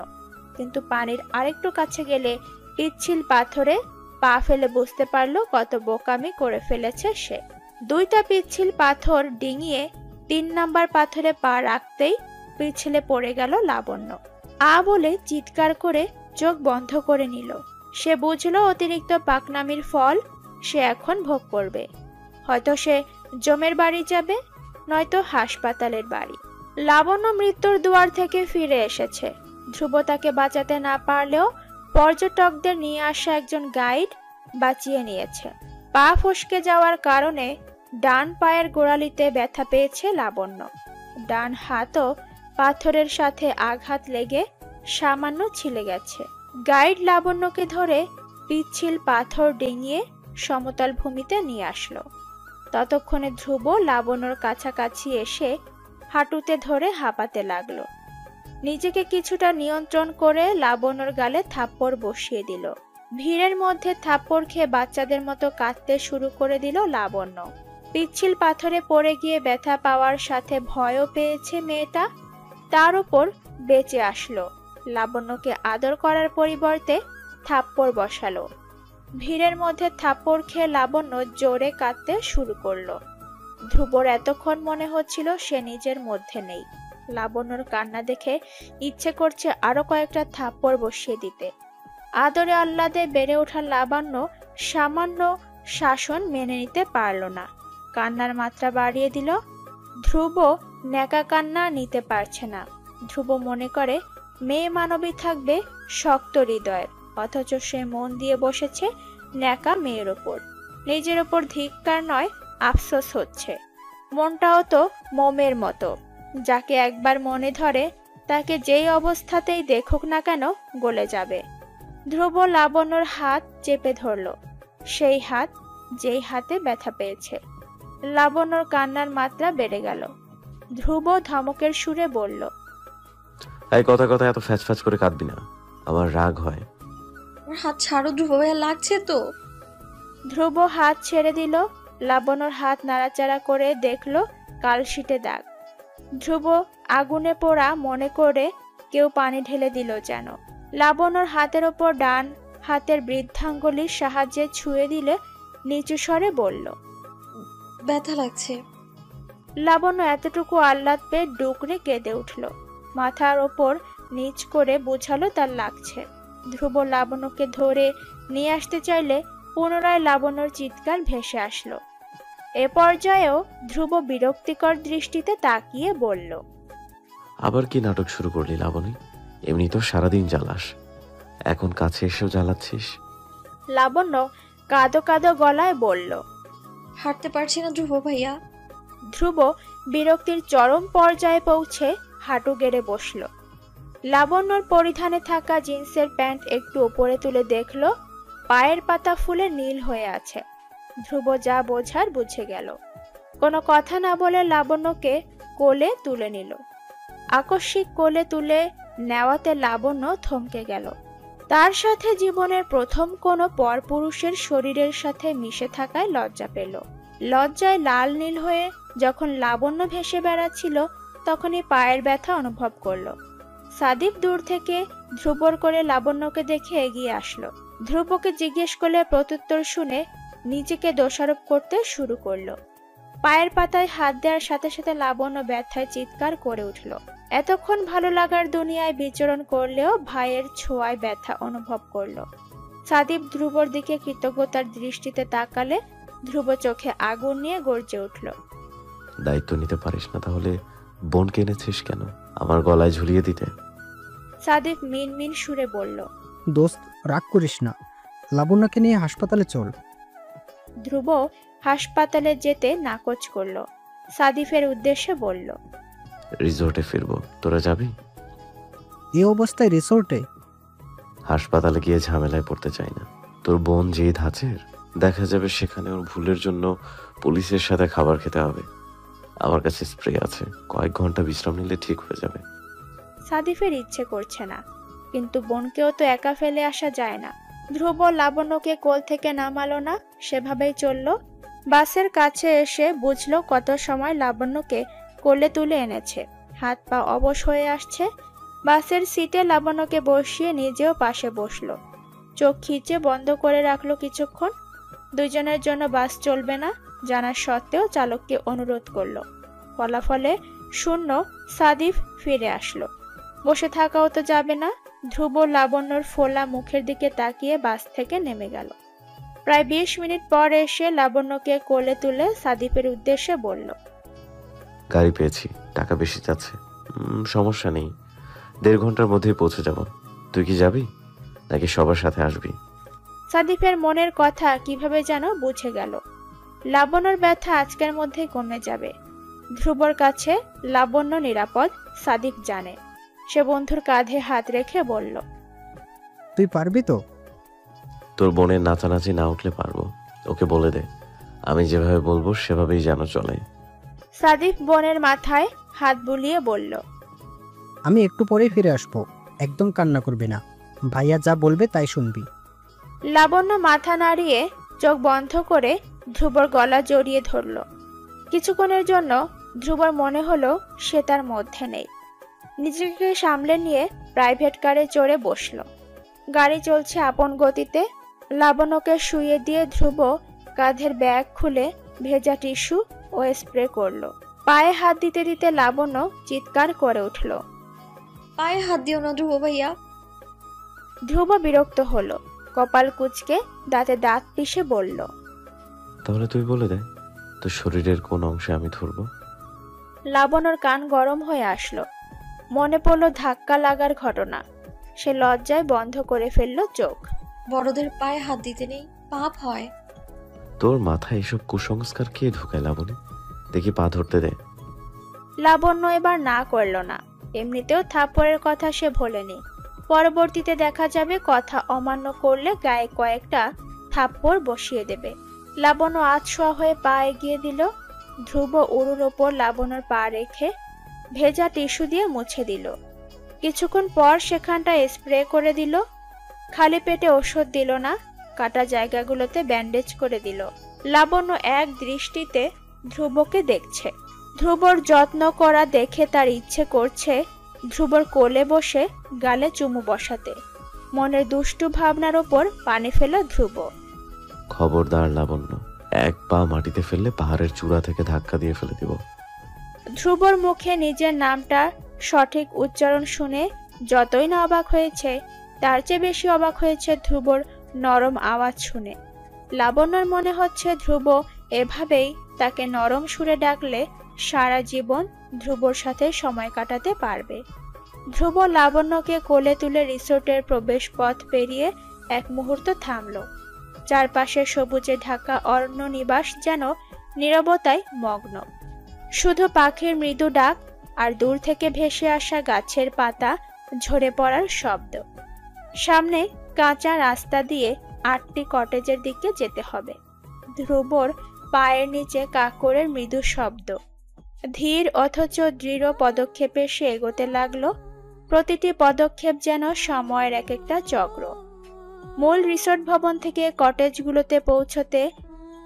কিন্তু পানির আরেকটু কাছে গেলে পিচ্ছিল পাথরে পা ফেলে বুঝতে পারল কত বোকামি করে ফেলেছে সে। দুইটা পিচ্ছিল পাথর ডিঙিয়ে 3 নাম্বার পাথরে পা রাখতেই পিছলে পড়ে গেল লাবণ্য। আ বলে চিৎকার করে চোখ বন্ধ করে নিল। সে বুঝল অতিরিক্ত পাকনামির ফল সে এখন ভোগ করবে। হয়তো সে জমের বাড়ি যাবে, নয়তো হাসপাতালের বাড়ি। লাবণ্য মৃত্যুর দুয়ার থেকে ফিরে এসেছে। ধ্রুব তাকে বাঁচাতে না পারলেও পর্যটকদের নিয়ে আসা একজন গাইড বাঁচিয়ে নিয়েছে। পা ফসকে যাওয়ার কারণে ডান পায়ের গোড়ালিতে ব্যথা পেয়েছে লাবণ্য। ডান হাতও পাথরের সাথে আঘাত লেগে সামান্য ছিলে গেছে। গাইড লাবণ্যকে ধরে পিচ্ছিল পাথর ডিঙিয়ে সমতল ভূমিতে নিয়ে আসলো। ততক্ষণে ধ্রুব লাবণ্যর কাছাকাছি এসে হাঁটুতে ধরে হাঁপাতে লাগলো। নিজেকে কিছুটা নিয়ন্ত্রণ করে লাবণ্যর গালে থাপ্পড় বসিয়ে দিল। ভিড়ের মধ্যে থাপ্পড় খেয়ে বাচ্চাদের মতো কাঁদতে শুরু করে দিল লাবণ্য। পিচ্ছিল পাথরে পড়ে গিয়ে ব্যথা পাওয়ার সাথে ভয়ও পেয়েছে মেয়েটা। তার উপর বেঁচে আসলো। লাবণ্যকে আদর করার পরিবর্তে থাপ্পড় বসালো। ভিড়ের মধ্যে থাপ্পড় খেয়ে লাবণ্য জোরে কাঁদতে শুরু করলো। ধ্রুবর এতক্ষণ মনে হচ্ছিল সে নিজের মধ্যে নেই। লাবণ্যর কান্না দেখে ইচ্ছে করছে আরো কয়েকটা থাপ্পড় বসিয়ে দিতে। আদরে আহ্লাদে বেড়ে ওঠা লাবণ্য সামান্য শাসন মেনে নিতে পারল না। কান্নার মাত্রা বাড়িয়ে দিল। ধ্রুব ন্যাকা কান্না নিতে পারছে না। ধ্রুব মনে করে মেয়ে মানবী থাকবে শক্ত হৃদয়ের, অথচ সে মন দিয়ে বসেছে ন্যাকা মেয়ের ওপর। নিজের ওপর ধিক্কার নয়, আফসোস হচ্ছে। মনটাও তো মোমের মতো, যাকে একবার মনে ধরে তাকে যেই অবস্থাতেই দেখুক না কেন গলে যাবে। ধ্রুব লাবণ্যর হাত চেপে ধরল, সেই হাত যেই হাতে ব্যথা পেয়েছে। লাবণ্যর কান্নার মাত্রা বেড়ে গেল। ধ্রুব ধমকের সুরে বলল, এই কথা কথা এত ফ্যাচ ফ্যাচ করে কাঁদবি না, আমার রাগ হয়। আমার হাত ছাড়ো ধ্রুব ভাইয়া, লাগছে তো। ধ্রুব হাত ছেড়ে দিল। লাবণ্যর হাত নাড়াচাড়া করে দেখল কালশিটে দাগ। ধ্রুব আগুনে পোড়া মনে করে কেউ পানি ঢেলে দিল যেন। লাবণ্যর হাতের ওপর ডান হাতের বৃদ্ধাঙ্গুলির সাহায্যে ছুঁয়ে দিলে নিচু স্বরে বলল, ব্যথা লাগছে। লাবণ্য এতটুকু আহ্লাদ পেয়ে ডুকরে কেঁদে উঠল। মাথার ওপর নিচ করে বোঝালো তার লাগছে। ধ্রুব লাবণ্যকে ধরে নিয়ে আসতে চাইলে পুনরায় লাবণ্যর চিৎকার ভেসে আসলো। এ পর্যায়েও ধ্রুব বিরক্তিকর দৃষ্টিতে তাকিয়ে বলল, আবার কি নাটক শুরু করলি লাবণী? এমনি তো সারাদিন জ্বালাস, এখন কাছে এসেও জ্বালাচ্ছিস। লাবণ্য কাঁদো কাঁদো গলায় বলল। হাঁটতে পারছি না ধ্রুব ভাইয়া। ধ্রুব বিরক্তির চরম পর্যায়ে পৌঁছে হাঁটু গেড়ে বসল। লাবণ্যর পরিধানে থাকা জিন্সের প্যান্ট একটু উপরে তুলে দেখল পায়ের পাতা ফুলে নীল হয়ে আছে। ধ্রুব যা বোঝার বুঝে গেল। কোনো কথা না বলে লাবণ্যকে কোলে তুলে নিল। আকস্মিক কোলে তুলে নেওয়াতে লাবণ্য থমকে গেল। তার সাথে জীবনের প্রথম কোনো পরপুরুষের শরীরের সাথে মিশে থাকায় লজ্জা পেল। লজ্জায় লাল নীল হয়ে যখন লাবণ্য ভেসে বেড়াচ্ছিল তখনই পায়ের ব্যথা অনুভব করল। সাদিপ দূর থেকে ধ্রুবর করে লাবণ্যকে দেখে এগিয়ে আসলো। ধ্রুবকে জিজ্ঞেস করলে প্রত্যুত্তর শুনে নিজেকে দোষারোপ করতে শুরু করলো। পায়ের পাতায় হাত দেওয়ার সাথে সাথে লাবণ্য ব্যথায় চিৎকার করে উঠল। এতক্ষণ ভালো লাগার দুনিয়ায় বিচরণ করলেও ভাইয়ের ছোঁয়ায় ব্যথা অনুভব করলো। সাদিপ ধ্রুবর দিকে কৃতজ্ঞতার দৃষ্টিতে তাকালে ধ্রুব চোখে আগুন নিয়ে গর্জে উঠল। দায়িত্ব নিতে পারিস না তাহলে বোনকে এনেছিস কেন আমার গলায় ঝুলিয়ে দিতে? সাদিপ মিনমিন সুরে বলল। দোস্ত, রাগ করিস না, লাবণ্যকে নিয়ে হাসপাতালে চল। ধ্রুব হাসপাতালে যেতে নাকচ করল। সাদিফের উদ্দেশ্যে বলল, রিসোর্টে ফিরবো, তোরা যাবি? এই অবস্থায় রিসোর্টে? হাসপাতালে গিয়ে ঝামেলায় পড়তে চাই না। তোর বোন যেই ধাঁচের, দেখা যাবে সেখানে ওর ভুলের জন্য পুলিশের সাথে খাবার খেতে হবে। আমার কাছে স্প্রে আছে, কয়েক ঘন্টা বিশ্রাম নিলে ঠিক হয়ে যাবে। সাদিফের ইচ্ছে করছে না, কিন্তু বোনকেও তো একা ফেলে আসা যায় না। ধ্রুব লাবণ্যকে কোল থেকে নামালো না, সেভাবেই চলল। বাসের কাছে এসে বুঝলো কত সময় লাবণ্যকে কোলে তুলে এনেছে। হাত পা অবশ হয়ে আসছে। বাসের সিটে লাবণ্যকে বসিয়ে নিজেও পাশে বসলো। চোখ খিচে বন্ধ করে রাখলো কিছুক্ষণ। দুজনের জন্য বাস চলবে না জানা সত্ত্বেও চালককে অনুরোধ করলো। ফলাফলে শূন্য। সাদিফ ফিরে আসলো। বসে থাকাও তো যাবে না। ধ্রুব লাবণ্যর ফোলা মুখের দিকে তাকিয়ে বাস থেকে নেমে গেল। প্রায় 20 মিনিট পর এসে লাবণ্যকে কোলে তুলে সাদিফের উদ্দেশ্যে বলল, গাড়ি পেয়েছি, টাকা বেশি যাচ্ছে। সমস্যা নেই, 1.5 ঘন্টার মধ্যেই পৌঁছে যাব। তুই কি যাবি নাকি সবার সাথে আসবি? সাদিফের মনের কথা কিভাবে যেন বুঝে গেল। লাবণ্যর ব্যথা আজকের মধ্যেই কমে যাবে। ধ্রুবর কাছে লাবণ্য নিরাপদ, সাদিফ জানে। সে বন্ধুর কাঁধে হাত রেখে বলল, তুই পারবি তো? তোর বোনের নাচানাচি না উঠলে পারবো। ওকে বলে দে আমি যেভাবে বলবো সেভাবেই যেন চলে। সাদিফ বোনের মাথায় হাত বুলিয়ে বলল, আমি একটু পরেই ফিরে আসবো, একদম কান্না করবি না। ভাইয়া যা বলবে তাই শুনবি। লাবণ্য মাথা নাড়িয়ে চোখ বন্ধ করে ধ্রুবর গলা জড়িয়ে ধরল। কিছুক্ষণের জন্য ধ্রুবর মনে হলো সে তার মধ্যে নেই। নিজেকে সামলে নিয়ে প্রাইভেট কারে চড়ে বসল। গাড়ি চলছে আপন গতিতে। লাবণ্যকে শুইয়ে দিয়ে ধ্রুব কাঁধের ব্যাগ খুলে ভেজা টিস্যু ও স্প্রে করলো। পায়ে হাত দিতে দিতে লাবণ্য চিৎকার করে উঠল। পায়ে হাত দিও না ধ্রুব ভাইয়া। ধ্রুব বিরক্ত হলো। কপাল কুঁচকে দাঁতে দাঁত পিষে বলল, তাহলে তুই বলে দে তোর শরীরের কোন অংশে আমি ধরবো। লাবণ্যর কান গরম হয়ে আসলো। মনে পড়ল ধাক্কা লাগার ঘটনা। সে লজ্জায় বন্ধ করে ফেলল চোখ। বড়দের পায়ে হাত দিতে নেই, পাপ হয়। তোর মাথায় এসব কুসংস্কার কে ঢুকায় লাবণী? দেখি পা ধরতে দে। লাবণ্য এবার না করল না। এমনিতেও থাপ্পড়ের কথা সে ভোলেনি। পরবর্তীতে দেখা যাবে কথা অমান্য করলে গায়ে কয়েকটা থাপ্পড় বসিয়ে দেবে। লাবণ্য আধশোয়া হয়ে পা এগিয়ে দিল। ধ্রুব উরুর ওপর লাবণ্যর পা রেখে ভেজা টিস্যু দিয়ে মুছে দিল। কিছুক্ষণ পর সেখানটা স্প্রে করে দিল। খালি পেটে ওষুধ দিল না, কাটা জায়গাগুলোতে ব্যান্ডেজ করে দিল। লাবণ্য এক দৃষ্টিতে ধ্রুবকে দেখছে। ধ্রুবর যত্ন করা দেখে তার ইচ্ছে করছে ধ্রুবর কোলে বসে গালে চুমু বসাতে। মনের দুষ্টু ভাবনার ওপর পানি ফেল ধ্রুব। খবরদার লাবণ্য, এক পা মাটিতে ফেললে পাহাড়ের চূড়া থেকে ধাক্কা দিয়ে ফেলে দিব। ধ্রুবর মুখে নিজের নামটা সঠিক উচ্চারণ শুনে যতই না অবাক হয়েছে, তার চেয়ে বেশি অবাক হয়েছে ধ্রুবর নরম আওয়াজ শুনে। লাবণ্যর মনে হচ্ছে ধ্রুব এভাবেই তাকে নরম সুরে ডাকলে সারা জীবন ধ্রুবর সাথে সময় কাটাতে পারবে। ধ্রুব লাবণ্যকে কোলে তুলে রিসোর্টের প্রবেশ পথ পেরিয়ে এক মুহূর্ত থামল। চারপাশে সবুজে ঢাকা অরণ্য নিবাস যেন নীরবতায় মগ্ন। শুধু পাখির মৃদু ডাক আর দূর থেকে ভেসে আসা গাছের পাতা ঝরে পড়ার শব্দ। সামনে কাঁচা রাস্তা দিয়ে 8টি কটেজের দিকে যেতে হবে। ধ্রুবর পায়ের নিচে কাকরের মৃদু শব্দ। ধীর অথচ দৃঢ় পদক্ষেপে সে এগোতে লাগলো। প্রতিটি পদক্ষেপ যেন সময়ের এক একটা চক্র। মূল রিসোর্ট ভবন থেকে কটেজগুলোতে পৌঁছতে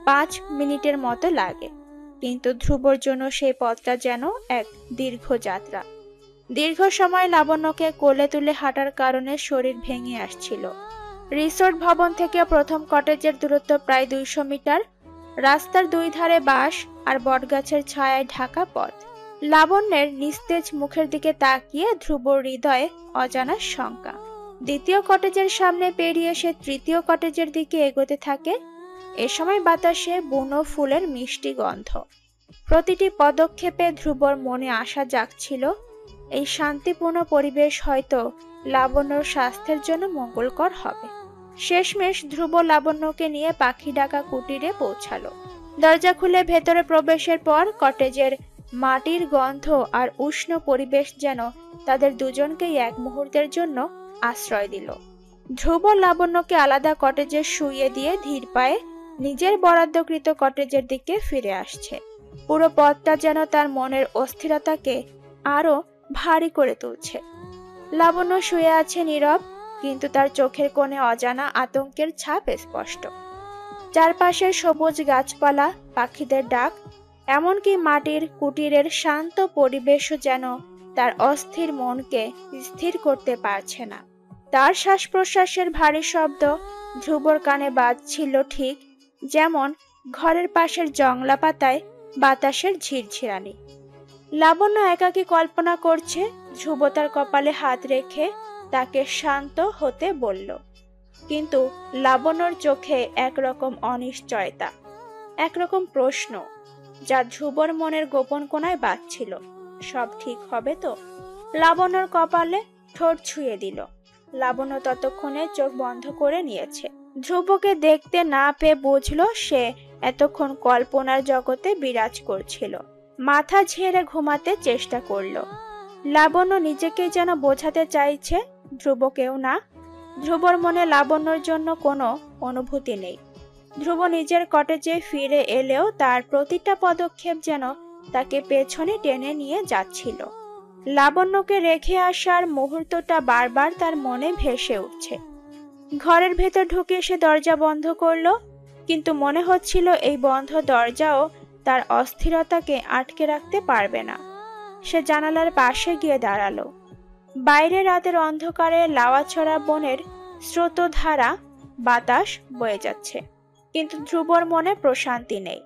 5 মিনিটের মতো লাগে, কিন্তু ধ্রুবর জন্য সেই পথটা যেন এক দীর্ঘ যাত্রা। দীর্ঘ সময় লাবণ্যকে কোলে তুলে হাঁটার কারণে শরীর ভেঙে আসছিল। রিসোর্ট ভবন থেকে প্রথম কটেজের দূরত্ব প্রায় 200 মিটার। রাস্তার দুই ধারে বাঁশ আর বটগাছের ছায়ায় ঢাকা পথ। লাবণ্যের নিস্তেজ মুখের দিকে তাকিয়ে ধ্রুবর হৃদয়ে অজানা শঙ্কা। দ্বিতীয় কটেজের সামনে পেরিয়ে সে তৃতীয় কটেজের দিকে এগোতে থাকে। এ সময় বাতাসে বুনো ফুলের মিষ্টি গন্ধ। প্রতিটি পদক্ষেপে ধ্রুবর মনে আশা জাগছিল, এই শান্তিপূর্ণ পরিবেশ হয়তো লাবণ্যর স্বাস্থ্যের জন্য মঙ্গলকর হবে। শেষমেশ ধ্রুব লাবণ্যকে নিয়ে পাখি ডাকা কুটিরে পৌঁছালো। দরজা খুলে ভেতরে প্রবেশের পর কটেজের মাটির গন্ধ আর উষ্ণ পরিবেশ যেন তাদের দুজনকেই এক মুহূর্তের জন্য আশ্রয় দিল। ধ্রুব লাবণ্যকে আলাদা কটেজে শুইয়ে দিয়ে ধীর পায়ে নিজের বরাদ্দকৃত কটেজের দিকে ফিরে আসছে। পুরো পথটা যেন তার মনের অস্থিরতাকে আরো ভারী করে তুলছে। লাবণ্য শুয়ে আছে নীরব, কিন্তু তার চোখের কোণে অজানা আতঙ্কের ছাপ স্পষ্ট। চারপাশের সবুজ গাছপালা, পাখিদের ডাক, এমনকি মাটির কুটিরের শান্ত পরিবেশও যেন তার অস্থির মনকে স্থির করতে পারছে না। তার শ্বাস প্রশ্বাসের ভারী শব্দ ধ্রুবর কানে বাজছিল, ঠিক যেমন ঘরের পাশের জংলা পাতায় বাতাসের ঝিরঝিরানি। লাবণ্য একাকী কল্পনা করছে ধ্রুব তার কপালে হাত রেখে তাকে শান্ত হতে বলল, কিন্তু লাবণ্যর চোখে একরকম অনিশ্চয়তা, একরকম প্রশ্ন, যা ধ্রুবর মনের গোপন কোণায় বাজছিল। সব ঠিক হবে তো? লাবণ্যর কপালে ঠোঁট ছুঁয়ে দিল। লাবণ্য ততক্ষণে চোখ বন্ধ করে নিয়েছে। ধ্রুবকে দেখতে না পেয়ে বুঝল সে এতক্ষণ কল্পনার জগতে বিরাজ করছিল। মাথা ঝেড়ে ঘুমাতে চেষ্টা করল। লাবণ্য নিজেকে যেন বোঝাতে চাইছে ধ্রুবকেও না। ধ্রুবর মনে লাবণ্যর জন্য কোনো অনুভূতি নেই। ধ্রুব নিজের কটেজে ফিরে এলেও তার প্রতিটা পদক্ষেপ যেন তাকে পেছনে টেনে নিয়ে যাচ্ছিল। লাবণ্যকে রেখে আসার মুহূর্তটা বারবার তার মনে ভেসে উঠছে। ঘরের ভেতর ঢুকে সে দরজা বন্ধ করলো, কিন্তু মনে হচ্ছিল এই বন্ধ দরজাও তার অস্থিরতাকে আটকে রাখতে পারবে না। সে জানালার পাশে গিয়ে দাঁড়ালো। বাইরে রাতের অন্ধকারে লাওয়াছড়া বনের স্রোতধারা বাতাস বয়ে যাচ্ছে, কিন্তু ধ্রুবর মনে প্রশান্তি নেই।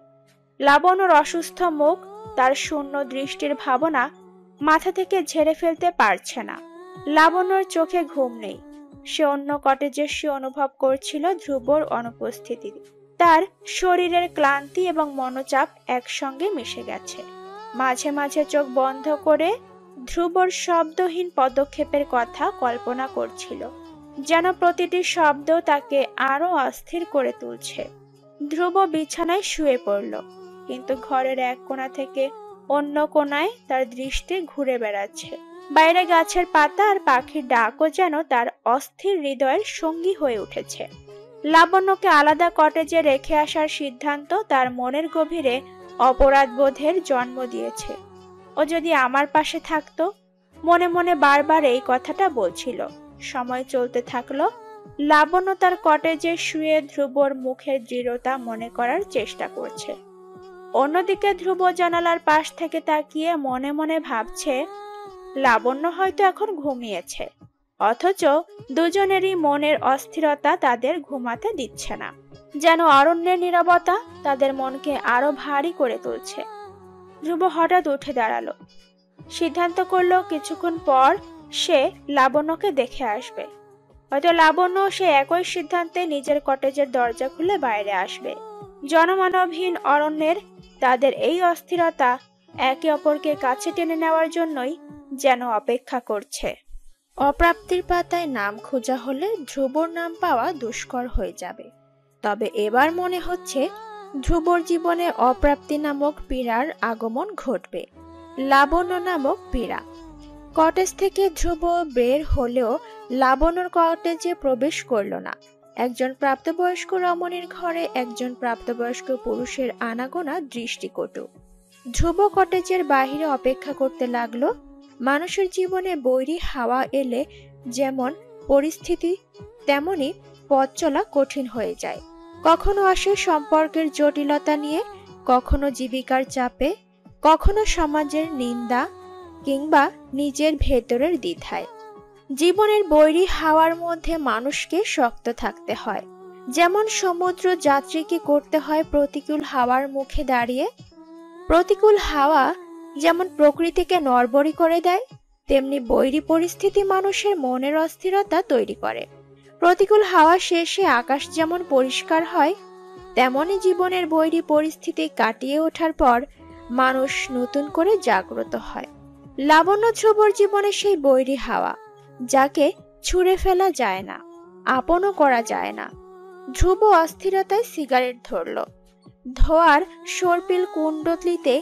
লাবণ্যর অসুস্থ মুখ, তার শূন্য দৃষ্টির ভাবনা মাথা থেকে ঝেড়ে ফেলতে পারছে না। লাবণ্যর চোখে ঘুম নেই। সে অন্য কটেজে সে অনুভব করছিল ধ্রুবর অনুপস্থিতি। তার শরীরের ক্লান্তি এবং মনোচাপ একসঙ্গে মিশে গেছে। মাঝে মাঝে চোখ বন্ধ করে ধ্রুবর শব্দহীন পদক্ষেপের কথা কল্পনা করছিল, যেন প্রতিটি শব্দ তাকে আরো অস্থির করে তুলছে। ধ্রুব বিছানায় শুয়ে পড়ল, কিন্তু ঘরের এক কোণা থেকে অন্য কোণায় তার দৃষ্টি ঘুরে বেড়াচ্ছে। বাইরে গাছের পাতা আর পাখির ডাকও যেন তার অস্থির হৃদয়ের সঙ্গী হয়ে উঠেছে। লাবণ্যকে আলাদা কটেজে রেখে আসার সিদ্ধান্ত তার মনের গভীরে অপরাধ বোধের জন্ম দিয়েছে। ও যদি আমার পাশে থাকতো, মনে মনে বারবার এই কথাটা বলছিল। সময় চলতে থাকলো। লাবণ্য তার কটেজে শুয়ে ধ্রুবর মুখের দৃঢ়তা মনে করার চেষ্টা করছে। অন্যদিকে ধ্রুব জানালার পাশ থেকে তাকিয়ে মনে মনে ভাবছে, লাবণ্য হয়তো এখন ঘুমিয়েছে, অথচ দুজনেরই মনের অস্থিরতা তাদের ঘুমাতে দিচ্ছে না। যেন অরণ্যের নীরবতা তাদের মনকে আরো ভারী করে তুলছে। ধ্রুব হঠাৎ উঠে দাঁড়ালো। সিদ্ধান্ত করলো কিছুক্ষণ পর সে লাবণ্যকে দেখে আসবে। হয়তো লাবণ্য সে একই সিদ্ধান্তে নিজের কটেজের দরজা খুলে বাইরে আসবে। জনমানবহীন অরণ্যের তাদের এই অস্থিরতা একে অপরকে কাছে টেনে নেওয়ার জন্যই যেন অপেক্ষা করছে। অপ্রাপ্তির পাতায় নাম খোঁজা হলে ধ্রুবর নাম পাওয়া দুষ্কর হয়ে যাবে। তবে এবার মনে হচ্ছে ধ্রুবর জীবনে অপ্রাপ্তি নামক পীড়ার আগমন ঘটবে। লাবণ্য নামক পীড়া। কটেজ থেকে ধ্রুব বের হলেও লাবণ্যর কটেজে প্রবেশ করল না। একজন প্রাপ্তবয়স্ক রমণীর ঘরে একজন প্রাপ্তবয়স্ক পুরুষের আনাগোনা দৃষ্টিকটু। ধ্রুব কটেজের বাহিরে অপেক্ষা করতে লাগলো। মানুষের জীবনে বৈরী হাওয়া এলে যেমন পরিস্থিতি তেমনি পথ চলা কঠিন হয়ে যায়। কখনো আসে সম্পর্কের জটিলতা নিয়ে, কখনো জীবিকার চাপে, কখনো সমাজের নিন্দা কিংবা নিজের ভেতরের দ্বিধায়। জীবনের বৈরী হাওয়ার মধ্যে মানুষকে শক্ত থাকতে হয়। যেমন সমুদ্র যাত্রীকে করতে হয় প্রতিকূল হাওয়ার মুখে দাঁড়িয়ে। প্রতিকূল হাওয়া যেমন প্রকৃতিকে নড়বড়ি করে দেয়, তেমনি বৈরী পরিস্থিতি মানুষের মনের অস্থিরতা তৈরি করে। প্রতিকূল হাওয়া শেষে আকাশ যেমন পরিষ্কার হয়, তেমনি জীবনের বৈরী পরিস্থিতি কাটিয়ে ওঠার পর মানুষ নতুন করে জাগ্রত হয়। লাবণ্য ধ্রুবর জীবনে সেই বৈরী হাওয়া, যাকে ছুঁড়ে ফেলা যায় না, আপনও করা যায় না। ধ্রুব অস্থিরতায় সিগারেট ধরল। ধোয়ার সর্পিল কুণ্ডলিতে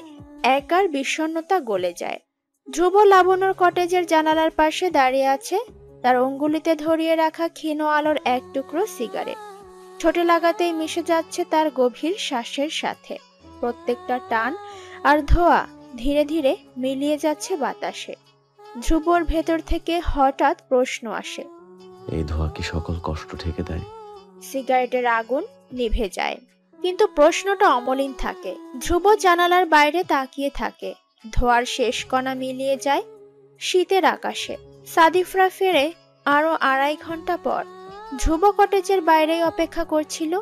একার বিষণ্ণতা গলে যায়। ধ্রুব লাবণ্যর কটেজের জানালার পাশে দাঁড়িয়ে আছে। তার অঙ্গুলিতে ধরিয়ে রাখা ক্ষীণ আলোর এক টুকরো সিগারেট ঠোঁটে লাগাতেই মিশে যাচ্ছে তার গভীর শ্বাসের সাথে। প্রত্যেকটা টান আর ধোঁয়া ধীরে ধীরে মিলিয়ে যাচ্ছে বাতাসে। ধ্রুবর ভেতর থেকে হঠাৎ প্রশ্ন আসে। এই ধোঁয়া কি সকল কষ্ট ঢেকে দেয়? সিগারেটের আগুন নিভে যায়, কিন্তু প্রশ্নটা অমলিন থাকে। ধ্রুব জানালার বাইরে তাকিয়ে থাকে। ধোঁয়ার শেষ কণা মিলিয়ে যায় শীতের আকাশে। সাদিফরা ফেরে আরো 2.5 ঘন্টা পর। ধ্রুব কটেজের বাইরেই অপেক্ষা করছিল।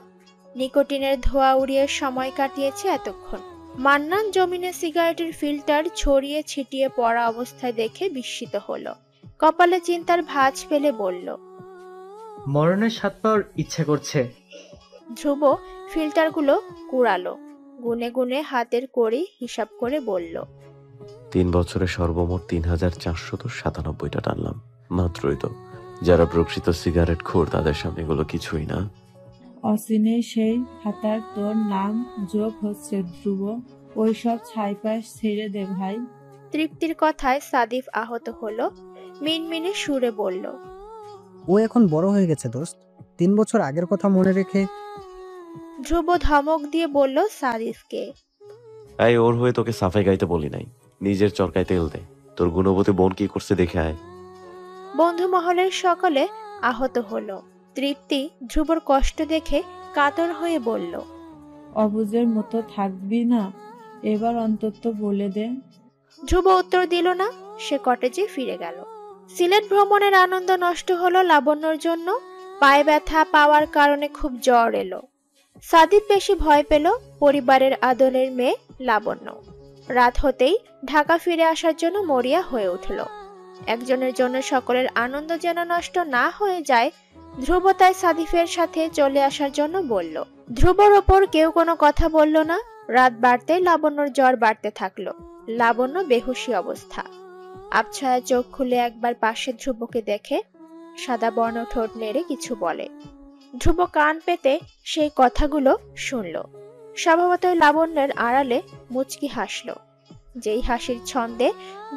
নিকোটিনের ধোঁয়া উড়িয়ে সময় কাটিয়েছে এতক্ষণ। মান্নান জমিনে সিগারেটের ফিল্টার ছড়িয়ে ছিটিয়ে পড়া অবস্থায় দেখে বিস্মিত হলো। কপালে চিন্তার ভাঁজ ফেলে বলল, মরণের স্বাদ পাওয়ার ইচ্ছা করছে। ধ্রুব ফিল্টারগুলো কুড়ালো, গুনে গুনে হাতের কড়ি হিসাব করে বলল, 3 বছরে সর্বমোট 3497টা টানলাম। মাত্রই তো। যারা প্রকৃত সিগারেট খোর তাদের সামনে এগুলো কিছুই না। অসিনে সেই খাতার তোর নাম যোগ হচ্ছে ধ্রুব। ওইসব ছাইপাশ ছেড়ে দে ভাই। তৃপ্তির কথায় সাদিফ আহত হলো। মিনমিনে সুরে বলল, ও এখন বড় হয়ে গেছে দোস্ত। 3 বছর আগের কথা মনে রেখে। ধ্রুব ধমক দিয়ে বলল সাদিফকে, এই ওর হয়ে তোকে সাফাই গাইতে বলি নাই। নিজের চরকায় তেল দে। তোর গুণবতী বোন কি করছে দেখে আয়। বন্ধু মহলের সকলে আহত হলো। তৃপ্তি ধ্রুবর কষ্ট দেখে কাতর হয়ে বলল, অবুজের মতো থাকবি না, এবার অন্তত বলে দে। ধ্রুব উত্তর দিল না। সে কটেজে ফিরে গেল। সিলেট ভ্রমণের আনন্দ নষ্ট হলো লাবণ্যর জন্য। পায়ে ব্যথা পাওয়ার কারণে খুব জ্বর এলো। সাদিফ বেশি ভয় পেল পরিবারের আদরের মেয়ে লাবণ্য। রাত হতেই ঢাকা ফিরে আসার জন্য মরিয়া হয়ে উঠল। একজনের জন্য সকলের আনন্দ যেন নষ্ট না হয়ে যায়, ধ্রুব তাই সাদিফের সাথে চলে আসার জন্য বলল। ধ্রুবর ওপর কেউ কোনো কথা বলল না। রাত বাড়তেই লাবণ্যর জ্বর বাড়তে থাকলো। লাবণ্য বেহুশি অবস্থা। আবছায়া চোখ খুলে একবার পাশে ধ্রুবকে দেখে সাদা বর্ণ ঠোঁট নেড়ে কিছু বলে। ধ্রুব কান পেতে সেই কথাগুলো শুনল। স্বভাবতই লাবণ্যের আড়ালে মুচকি হাসল। যেই হাসির ছন্দে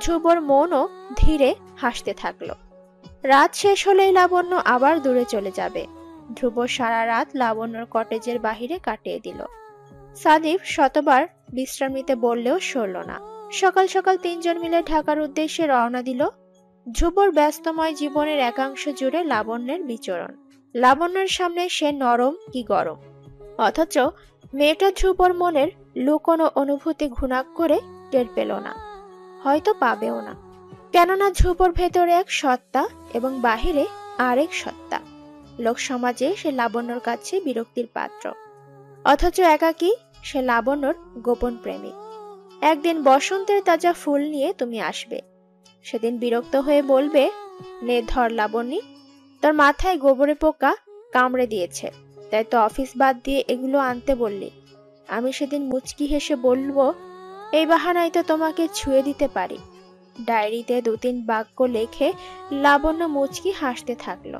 ধ্রুবর মনও ধীরে হাসতে থাকলো। রাত শেষ হলেই লাবণ্য আবার দূরে চলে যাবে। ধ্রুব সারা রাত লাবণ্যর কটেজের বাহিরে কাটিয়ে দিল। সাদিফ শতবার বিশ্রাম নিতে বললেও সরল না। সকাল সকাল 3 জন মিলে ঢাকার উদ্দেশ্যে রওনা দিল। ধ্রুবর ব্যস্তময় জীবনের একাংশ জুড়ে লাবণ্যের বিচরণ। লাবণ্যের সামনে সে নরম কি গরম, অথচ মেয়েটা ধ্রুবর মনের লুকোনো অনুভূতি ঘুণাক করে টের পেল না, হয়তো পাবেও না। কেননা ধ্রুবর ভেতরে এক সত্তা এবং বাহিরে আরেক সত্তা। লোক সমাজে সে লাবণ্যর কাছে বিরক্তির পাত্র, অথচ একাকী সে লাবণ্যর গোপন প্রেমিক। একদিন বসন্তের তাজা ফুল নিয়ে তুমি আসবে, সেদিন বিরক্ত হয়ে বলবে, নে ধর লাবণ্যী, তোর মাথায় গোবরে পোকা কামড়ে দিয়েছে, তাই তো অফিস বাদ দিয়ে এগুলো আনতে বললি। আমি সেদিন মুচকি হেসে বলবো, এই বাহানায় তো তোমাকে ছুঁয়ে দিতে পারি। ডায়েরিতে 2-3 বাক্য লেখে লাবণ্য মুচকি হাসতে থাকলো।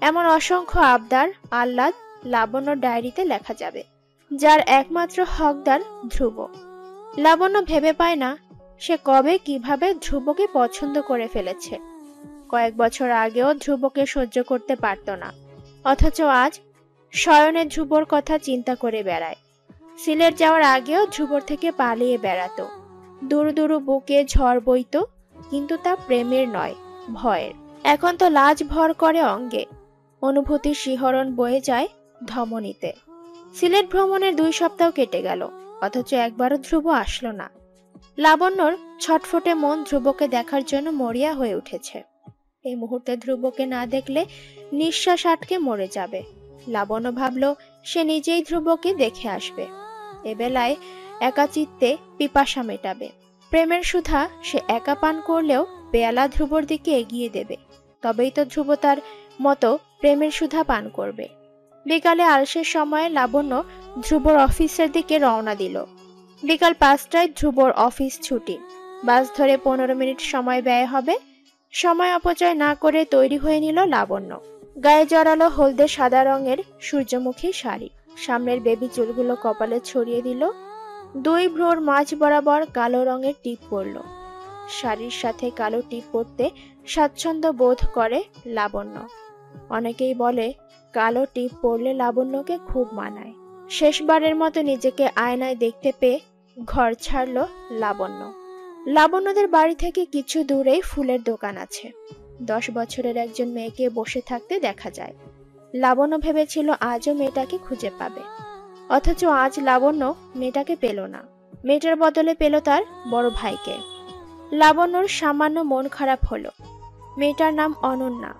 এমন অসংখ্য আবদার আহ্লাদ লাবণ্য ডায়েরিতে লেখা যাবে, যার একমাত্র হকদার ধ্রুব। লাবণ্য ভেবে পায় না সে কবে কিভাবে ধ্রুবকে পছন্দ করে ফেলেছে। কয়েক বছর আগেও ধ্রুবকে সহ্য করতে পারত না, অথচ আজ শয়নে ধ্রুবর কথা চিন্তা করে বেড়ায়। সিলেট যাওয়ার আগেও ধ্রুবর থেকে পালিয়ে বেড়াতো। দূর দূর বুকে ঝড় বইত, কিন্তু তা প্রেমের নয়, ভয়ের। এখন তো লাজ ভর করে অঙ্গে, অনুভূতির শিহরণ বয়ে যায় ধমনীতে। সিলেট ভ্রমণের 2 সপ্তাহ কেটে গেল, অথচ একবারও ধ্রুব আসলো না। লাবণ্যর ছটফটে মন ধ্রুবকে দেখার জন্য মরিয়া হয়ে উঠেছে। এই মুহূর্তে ধ্রুবকে না দেখলে নিঃশ্বাস আটকে মরে যাবে। লাবণ্য ভাবল সে নিজেই ধ্রুবকে দেখে আসবে। এবেলায় একা চিত্তে পিপাসা মেটাবে। প্রেমের সুধা সে একা পান করলেও পেয়ালা ধ্রুবর দিকে এগিয়ে দেবে, তবেই তো ধ্রুব তার মতো প্রেমের সুধা পান করবে। বিকালে আলসের সময়ে লাবণ্য ধ্রুবর অফিসের দিকে রওনা দিল। বিকাল 5টায় ধ্রুবর অফিস ছুটি। বাস ধরে 15 মিনিট সময় ব্যয় হবে। সময় অপচয় না করে তৈরি হয়ে নিল লাবণ্য। গায়ে জড়ালো হলদে সাদা রঙের সূর্যমুখী শাড়ি, সামনের বেবি চুলগুলো কপালে ছড়িয়ে দিল। 2 ভ্রুর মাঝ বরাবর কালো রঙের টিপ পরল। শাড়ির সাথে কালো টিপ পরতে স্বাচ্ছন্দ্য বোধ করে লাবণ্য। অনেকেই বলে কালো টিপ পরলে লাবণ্যকে খুব মানায়। শেষবারের মতো নিজেকে আয়নায় দেখতে পেয়ে ঘর ছাড়লো লাবণ্য। লাবণ্যদের বাড়ি থেকে কিছু দূরেই ফুলের দোকান আছে। 10 বছরের একজন মেয়েকে বসে থাকতে দেখা যায়। লাবণ্য ভেবেছিল আজও মেয়েটাকে খুঁজে পাবে, অথচ আজ লাবণ্য মেয়েটাকে পেল না। মেয়েটার বদলে পেল তার বড় ভাইকে। লাবণ্যর সামান্য মন খারাপ হলো। মেয়েটার নাম অনন্যা,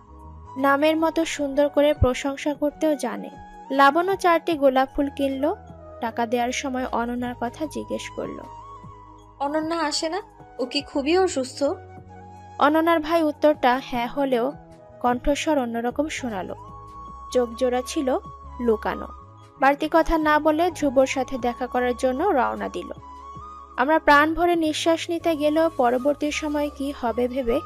নামের মতো সুন্দর করে প্রশংসা করতেও জানে। লাবণ্য 4টি গোলাপ ফুল কিনলো। টাকা দেওয়ার সময় অনন্যার কথা জিজ্ঞেস করলো। অনন্যা আসে না? ও কি খুবই অসুস্থ? অনন্যার ভাই উত্তরটা হ্যাঁ হলেও কণ্ঠস্বর অন্যরকম শোনালো। চোখ জোড়া ছিল লুকানো। বাড়তি কথা না বলে ধ্রুবর সাথে দেখা করার জন্য রওনা দিল। আমরা প্রাণ ভরে নিঃশ্বাস নিতে গেলেও পরবর্তী সময় কি হবে ভেবে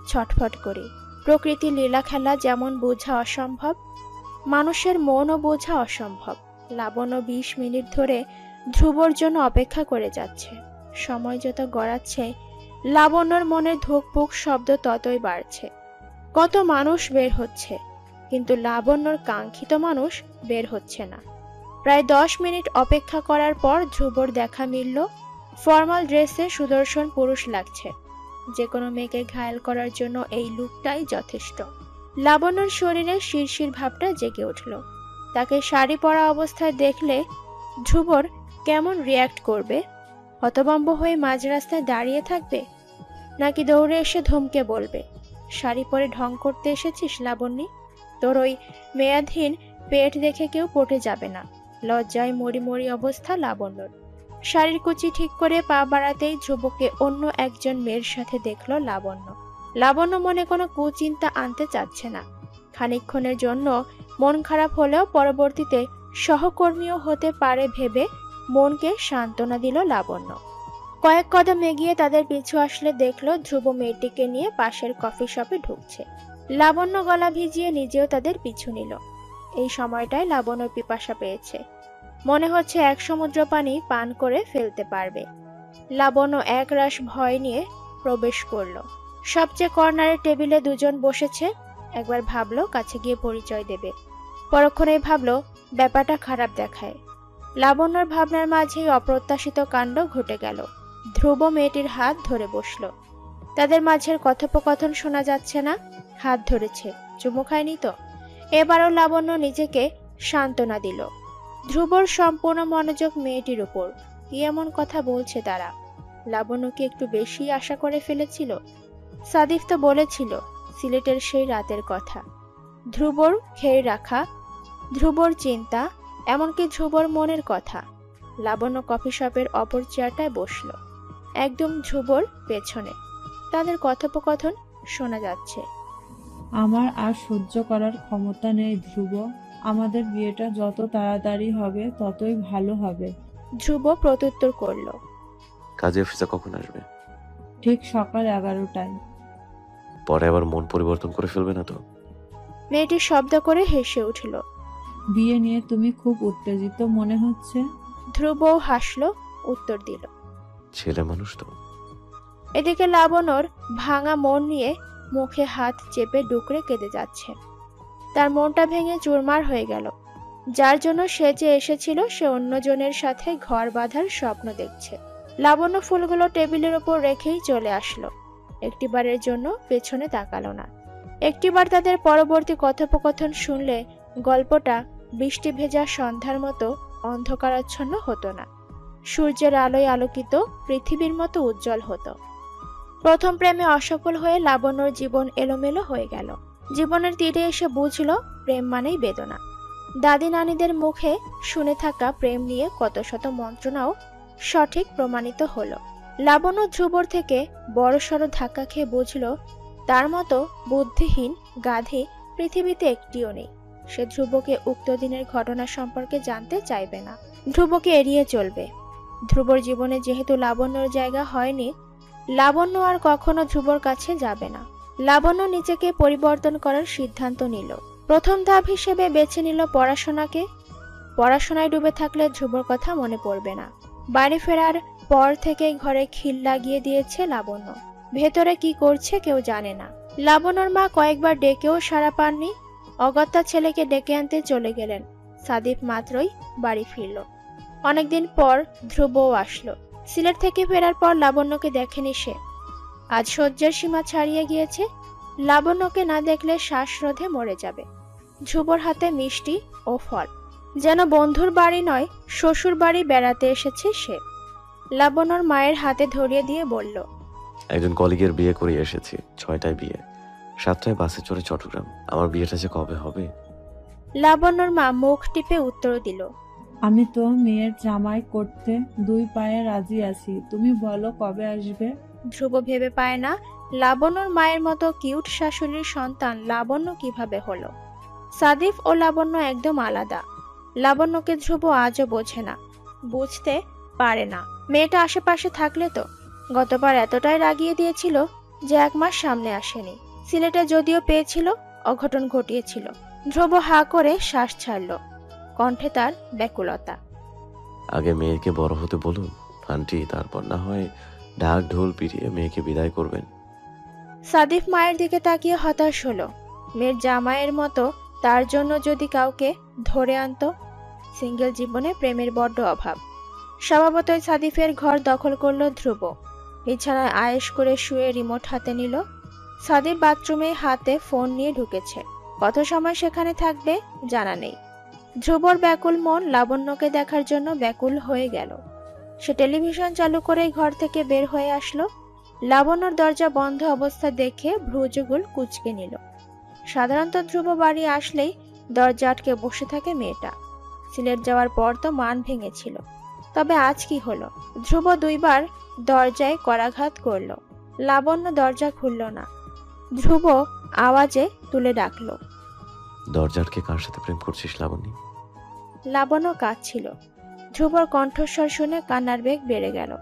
ছটফট করি। প্রকৃতির লীলা খেলা যেমন বোঝা অসম্ভব, মানুষের মনও বোঝা অসম্ভব। লাবণ্য 20 মিনিট ধরে ধ্রুবর জন্য অপেক্ষা করে যাচ্ছে। সময় যত গড়াচ্ছে লাবণ্যর মনের ধুকপুক শব্দ ততই বাড়ছে। কত মানুষ বের হচ্ছে, কিন্তু লাবণ্যর কাঙ্ক্ষিত মানুষ বের হচ্ছে না। প্রায় 10 মিনিট অপেক্ষা করার পর ধ্রুবর দেখা মিলল। ফর্মাল ড্রেসে সুদর্শন পুরুষ লাগছে। যে কোনো মেয়েকে ঘায়েল করার জন্য এই লুকটাই যথেষ্ট। লাবণ্যর শরীরে শিরশির ভাবটা জেগে উঠল। তাকে শাড়ি পরা অবস্থায় দেখলে ধ্রুবর কেমন রিয়্যাক্ট করবে? হতভম্ব হয়ে মাঝ রাস্তায় দাঁড়িয়ে থাকবে, নাকি দৌড়ে এসে ধমকে বলবে, শাড়ি পরে ঢং করতে এসেছিস লাবণ্যী? তোর ওই মেয়াদহীন পেট দেখে কেউ পটে যাবে না। লজ্জায় মরি মরি অবস্থা লাবণ্যর। শাড়ির কুচি ঠিক করে পা বাড়াতেই ধ্রুবকে অন্য একজন মেয়ের সাথে দেখলো লাবণ্য। লাবণ্য মনে কোনো কুচিন্তা আনতে চাচ্ছে না। খানিকক্ষণের জন্য মন খারাপ হলেও পরবর্তীতে সহকর্মীও হতে পারে ভেবে মনকে সান্ত্বনা দিল লাবণ্য। কয়েক কদম এগিয়ে তাদের পিছু আসলে দেখলো ধ্রুব মেয়েটিকে নিয়ে পাশের কফি শপে ঢুকছে। লাবণ্য গলা ভিজিয়ে নিজেও তাদের পিছু নিল। এই সময়টায় লাবণ্যর পিপাসা পেয়েছে। মনে হচ্ছে এক সমুদ্র পানি পান করে ফেলতে পারবে। লাবণ্য একরাশ ভয় নিয়ে প্রবেশ করলো। সবচেয়ে কর্নারের টেবিলে দুজন বসেছে। একবার ভাবলো কাছে গিয়ে পরিচয় দেবে, পরক্ষণেই ভাবলো ব্যাপারটা খারাপ দেখায়। লাবণ্যর ভাবনার মাঝেই অপ্রত্যাশিত কাণ্ড ঘটে গেল। ধ্রুব মেয়েটির হাত ধরে বসলো। তাদের মাঝের কথোপকথন শোনা যাচ্ছে না। হাত ধরেছে, চুমু খায়নি তো? এবারও লাবণ্য নিজেকে সান্ত্বনা দিল। ধ্রুবর সম্পূর্ণ মনোযোগ মেয়েটির উপর। কি এমন কথা বলছে তারা? লাবণ্য কি একটু বেশি আশা করে ফেলেছিল? সাদিফ তো বলেছিল সিলেটের সেই রাতের কথা। ধ্রুবর খেয়ে রাখা, ধ্রুবর চিন্তা, এমনকি ধ্রুবর মনের কথা। লাবণ্য কফি শপের অপর চেয়ারটায় বসল, একদম ধ্রুবর পেছনে। তাদের কথোপকথন শোনা যাচ্ছে। আমার আর সহ্য করার ক্ষমতা নেই ধ্রুব। আমাদের বিয়েটা যত তাড়াতাড়ি হবে ততই ভালো হবে। ধ্রুব প্রত্যুত্তর করল, কাজের অফিসে কখন আসবে? ঠিক সকাল 11টায়। পরে আবার মন পরিবর্তন করে ফেলবে না তো? মেয়েটি শব্দ করে হেসে উঠল। বিয়ে নিয়ে তুমি খুব উত্তেজিত মনে হচ্ছে। ধ্রুবও হাসলো, উত্তর দিল। ছেলে মানুষ তো। এদিকে লাবণ্যর ভাঙা মন নিয়ে মুখে হাত চেপে ডুকরে কেঁদে যাচ্ছে। তার মনটা ভেঙে চুরমার হয়ে গেল। যার জন্য সে যে এসেছিল সে অন্যজনের সাথে ঘর বাঁধার স্বপ্ন দেখছে। লাবণ্য ফুলগুলো টেবিলের উপর রেখেই চলে আসলো। একটিবারের জন্য পেছনে তাকালো না। একটিবার তাদের পরবর্তী কথোপকথন শুনলে গল্পটা বৃষ্টি ভেজা সন্ধ্যার মতো অন্ধকারাচ্ছন্ন হতো না। সূর্যের আলোয় আলোকিত পৃথিবীর মতো উজ্জ্বল হতো। প্রথম প্রেমে অসফল হয়ে লাবণ্যর জীবন এলোমেলো হয়ে গেল। জীবনের তীরে এসে বুঝল প্রেম মানেই বেদনা। দাদি নানিদের মুখে শুনে থাকা প্রেম নিয়ে কত শত মন্ত্রণাও সঠিক প্রমাণিত হলো। লাবণ্য ধ্রুবর থেকে বড়সড় ধাক্কা খেয়ে বুঝল তার মতো বুদ্ধিহীন গাধী পৃথিবীতে একটিও নেই। সে ধ্রুবকে উক্ত দিনের ঘটনা সম্পর্কে জানতে চাইবে না, ধ্রুবকে এড়িয়ে চলবে। ধ্রুবর জীবনে যেহেতু লাবণ্যর জায়গা হয়নি, লাবণ্য আর কখনো ধ্রুবর কাছে যাবে না। লাবণ্য নিজেকে পরিবর্তন করার সিদ্ধান্ত নিল। প্রথম ধাপ হিসেবে বেছে নিল পড়াশোনাকে। পড়াশোনায় ডুবে থাকলে ধ্রুবর কথা মনে পড়বে না। বাড়ি ফেরার পর থেকে ঘরে খিল লাগিয়ে দিয়েছে লাবণ্য। ভেতরে কি করছে কেউ জানে না। লাবণ্যর মা কয়েকবার ডেকেও সাড়া পাননি। অগত্যা ছেলেকে ডেকে আনতে চলে গেলেন। সাদিফ মাত্রই বাড়ি ফিরল। অনেকদিন পর ধ্রুবও আসলো। সিলেট থেকে ফেরার পর লাবণ্যকে দেখেনি সে। আজ সহ্যের সীমা ছাড়িয়ে গিয়েছে। লাবণ্যকে না দেখলে শ্বাসরোধে মরে যাবে। ধ্রুবর হাতে মিষ্টি ও ফল, যেন বন্ধুর বাড়ি নয় শ্বশুর বাড়ি বেড়াতে এসেছে সে। লাবণ্যর মায়ের হাতে ধরিয়ে দিয়ে বলল, একজন কলিগের বিয়ে করে এসেছি, 6টায় বিয়ে, 7টায় বাসে চড়ে চট্টগ্রাম। আমার বিয়েটা যে কবে হবে? লাবণ্যর মা মুখ টিপে উত্তর দিল, আমি তো মেয়ের জামাই করতে 2 পায়ে রাজি আছি, তুমি বলো কবে আসবে? ধ্রুব ভেবে পায় না লাবণ্যর মায়ের মতো কিউট শাশুড়ির সন্তান লাবণ্য কিভাবে হলো। সাদিফ ও লাবণ্য একদম আলাদা। লাবণ্যকে ধ্রুব আজও বোঝে না, বুঝতে পারে না। মেয়েটা আশেপাশে থাকলে তো। গতবার এতটাই রাগিয়ে দিয়েছিল যে 1 মাস সামনে আসেনি। সিলেটে যদিও পেয়েছিল, অঘটন ঘটিয়েছিল। ধ্রুব হা করে শ্বাস ছাড়ল, কণ্ঠে তার ব্যাকুলতা। আগে মেয়েকে বড় হতে বলুন আন্টি, তারপর না হয় ঢাক ঢোল পিটিয়ে মেয়েকে বিদায় করবেন। সাদিফ মায়ের দিকে তাকিয়ে হতাশ হলো। মেয়ের জামাইয়ের মতো তার জন্য যদি কাউকে ধরে আনতো। সিঙ্গেল জীবনে প্রেমের বড্ড অভাব। স্বভাবতই সাদিফের ঘর দখল করলো ধ্রুব। বিছানায় আয়েশ করে শুয়ে রিমোট হাতে নিল। সাদিফ বাথরুমে হাতে ফোন নিয়ে ঢুকেছে। কত সময় সেখানে থাকবে জানা নেই। ধ্রুবর ব্যাকুল মন লাবণ্যকে দেখার জন্য ব্যাকুল হয়ে গেল। সে টেলিভিশন চালু করেই ঘর থেকে বের হয়ে আসলো। লাবণ্যর দরজা বন্ধ অবস্থা দেখে ভ্রুযুগল কুঁচকে নিল। সাধারণত ধ্রুব বাড়ি আসলেই দরজা আটকে বসে থাকে মেয়েটা। সিলেট যাওয়ার পর তো মান ভেঙেছিল। তবে আজ কি হলো? ধ্রুব 2 বার দরজায় করাঘাত করল। লাবণ্য দরজা খুলল না। ধ্রুব আওয়াজে তুলে ডাকল, দরজা আটকে কার সাথে প্রেম করছিস লাবণী? লাবণ্য কাঁদছিল। ধ্রুবর কণ্ঠস্বর শুনে কান্নার বেগ বেড়ে গেল।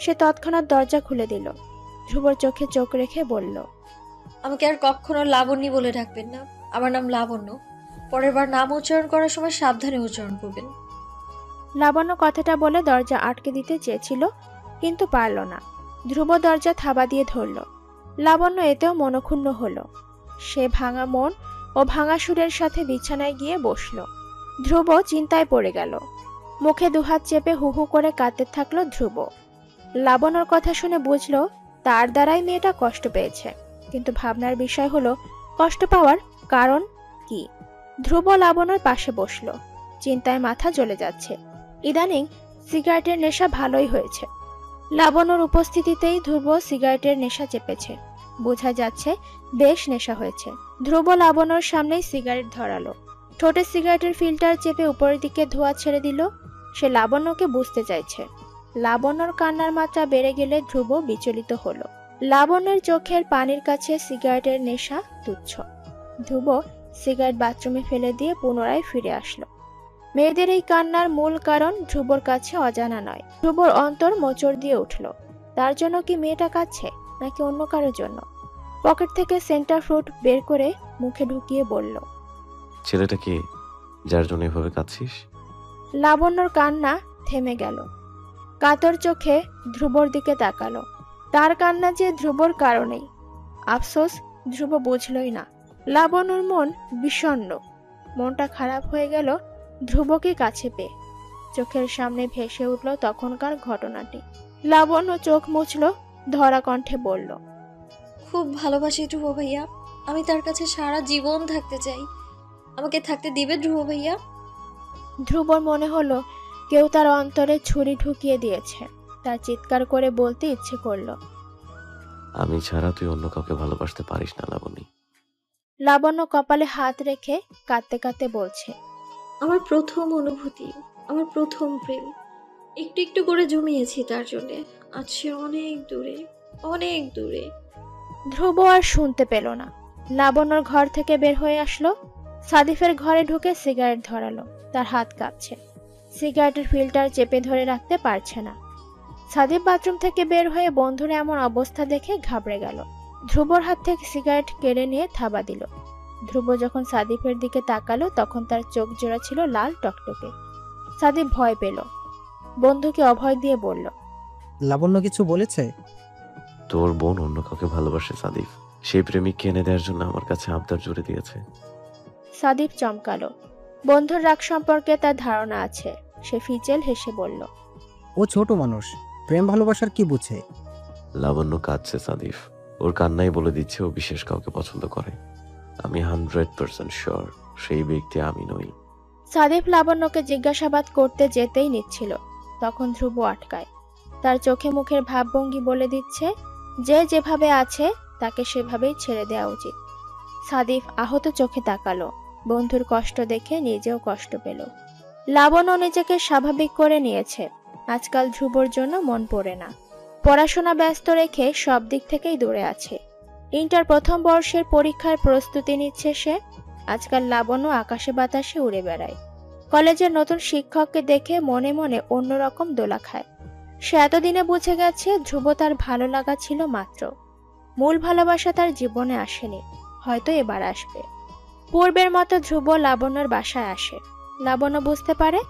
সে তৎক্ষণাৎ দরজা খুলে দিল। ধ্রুবর চোখে চোখ রেখে বলল, আমাকে আর কখনো লাবণ্যি বলে ডাকবেন না। আমার নাম লাবণ্য। পরের বার নাম উচ্চারণ করার সময় সাবধানে উচ্চারণ করবেন। লাবণ্য কথাটা বলে দরজা আটকে দিতে চেয়েছিল, কিন্তু পারল না। ধ্রুব দরজা থাবা দিয়ে ধরল। লাবণ্য এতেও মনক্ষুণ্ণ হলো। সে ভাঙা মন ও ভাঙা সুরের সাথে বিছানায় গিয়ে বসল। ধ্রুব চিন্তায় পড়ে গেল। মুখে 2 হাত চেপে হু হু করে কাঁদতে থাকলো ধ্রুব। লাবণ্যর কথা শুনে বুঝল তার দ্বারাই মেয়েটা কষ্ট পেয়েছে, কিন্তু ভাবনার বিষয় হলো কষ্ট পাওয়ার কারণ কি। ধ্রুব লাবণ্যর পাশে বসল। চিন্তায় মাথা জ্বলে যাচ্ছে। ইদানিং সিগারেটের নেশা ভালোই হয়েছে। লাবণ্যর উপস্থিতিতেই ধ্রুব সিগারেটের নেশা চেপেছে। বোঝা যাচ্ছে বেশ নেশা হয়েছে। ধ্রুব লাবণ্যর সামনেই সিগারেট ধরালো। ঠোঁটে সিগারেটের ফিল্টার চেপে উপরের দিকে ধোঁয়া ছেড়ে দিল। সে লাবণ্যকে বুঝতে চাইছে। লাবণ্যর কান্নার মাত্রা বেড়ে গেলে ধ্রুব বিচলিত হলো। লাবণ্যের চোখের পানির কাছে সিগারেটের নেশা তুচ্ছ। ধ্রুব সিগারেট বাথরুমে ফেলে দিয়ে পুনরায় ফিরে আসলো। মেয়েদের এই কান্নার মূল কারণ ধ্রুবর কাছে অজানা নয়। ধ্রুবর অন্তর মোচড় দিয়ে উঠল। তার জন্য কি মেয়েটা কাঁদছে, নাকি অন্য কারোর জন্য? পকেট থেকে সেন্টার ফ্রুট বের করে মুখে ঢুকিয়ে বলল, ছেলেটা কে যার জন্য এভাবে কাঁদছিস? লাবণ্যর কান্না থেমে গেল। কাতর চোখে ধ্রুবর দিকে তাকালো। তার কান্না যে ধ্রুবর কারণেই। আফসোস ধ্রুব বুঝলই না। লাবণ্যর মন বিষণ্ণ। মনটা খারাপ হয়ে গেল ধ্রুবকে কাছে পেয়ে। চোখের সামনে ভেসে উঠল তখনকার ঘটনাটি। লাবণ্য চোখ মুছল, ধরা কণ্ঠে বলল, খুব ভালোবাসি ধ্রুব ভাইয়া। আমি তার কাছে সারা জীবন থাকতে চাই। আমাকে থাকতে দিবে ধ্রুব ভাইয়া? ধ্রুবর মনে হলো কেউ তার অন্তরে ছুরি ঢুকিয়ে দিয়েছে। তার চিৎকার করে বলতে ইচ্ছে করলো, আমি ছাড়া তুই অন্য কাউকে ভালোবাসতে পারিস না লাবণী। লাবণ্য কপালে হাত রেখে কাঁদতে কাঁদতে বলছে, আমার প্রথম অনুভূতি, আমার প্রথম প্রেম। একটু একটু করে জমিয়েছি তার জন্যে। আজ সে অনেক দূরে, অনেক দূরে। ধ্রুব আর শুনতে পেল না। লাবণ্যর ঘর থেকে বের হয়ে আসলো। সাদিফের ঘরে ঢুকে সিগারেট ধরালো। তার হাত কাঁপছে। সিগারেটের ফিল্টার চেপে ধরে রাখতে পারছে না। সাদিফ বাথরুম থেকে বের হয়ে বন্ধুর এমন অবস্থা দেখে ঘাবড়ে গেল। ধ্রুবর হাত থেকে সিগারেট কেড়ে নিয়ে থাবা দিল। ধ্রুব যখন সাদিফের দিকে তাকালো তখন তার চোখ জোড়া ছিল লাল টকটকে। সাদিফ ভয় পেল। বন্ধুকে অভয় দিয়ে বলল, লাবণ্য কিছু বলেছে? তোর বোন অন্য কাউকে ভালোবাসে সাদিফ। সেই প্রেমিককে এনে দেওয়ার জন্য আমার কাছে আবদার জুড়ে দিয়েছে। সাদিফ চমকালো। বন্ধুর রাগ সম্পর্কে তার ধারণা আছে। সে ফিচেল হেসে বলল, ও ছোট মানুষ, প্রেম ভালোবাসার কি বুঝে? লাবণ্য কাঁদছে সাদিফ। ওর কান্নাই বলে দিচ্ছে ও বিশেষ কাউকে পছন্দ করে। আমি 100% শিওর সেই ব্যক্তি আমি নই। সাদিফ লাবণ্যকে জিজ্ঞাসাবাদ করতে যেতেই নিচ্ছিল, তখন ধ্রুব আটকায়। তার চোখে মুখের ভাবভঙ্গি বলে দিচ্ছে যে যেভাবে আছে তাকে সেভাবেই ছেড়ে দেওয়া উচিত। সাদিফ আহত চোখে তাকালো। বন্ধুর কষ্ট দেখে নিজেও কষ্ট পেল। লাবণ্য নিজেকে স্বাভাবিক করে নিয়েছে। আজকাল ধ্রুবর জন্য মন পড়ে না। পড়াশোনা ব্যস্ত রেখে সব দিক থেকেই দূরে আছে। ইন্টার প্রথম বর্ষের পরীক্ষার প্রস্তুতি নিচ্ছে সে। আজকাল লাবণ্য আকাশে বাতাসে উড়ে বেড়ায়। কলেজের নতুন শিক্ষককে দেখে মনে মনে অন্যরকম দোলা খায়। সে এতদিনে বুঝে গেছে ধ্রুব তার ভালো লাগা ছিল মাত্র। মূল ভালোবাসা তার জীবনে আসেনি, হয়তো এবার আসবে। পূর্বের মতো ধ্রুব লাবণ্যর বাসায় আসে। লাবণ্য বুঝতে পারে,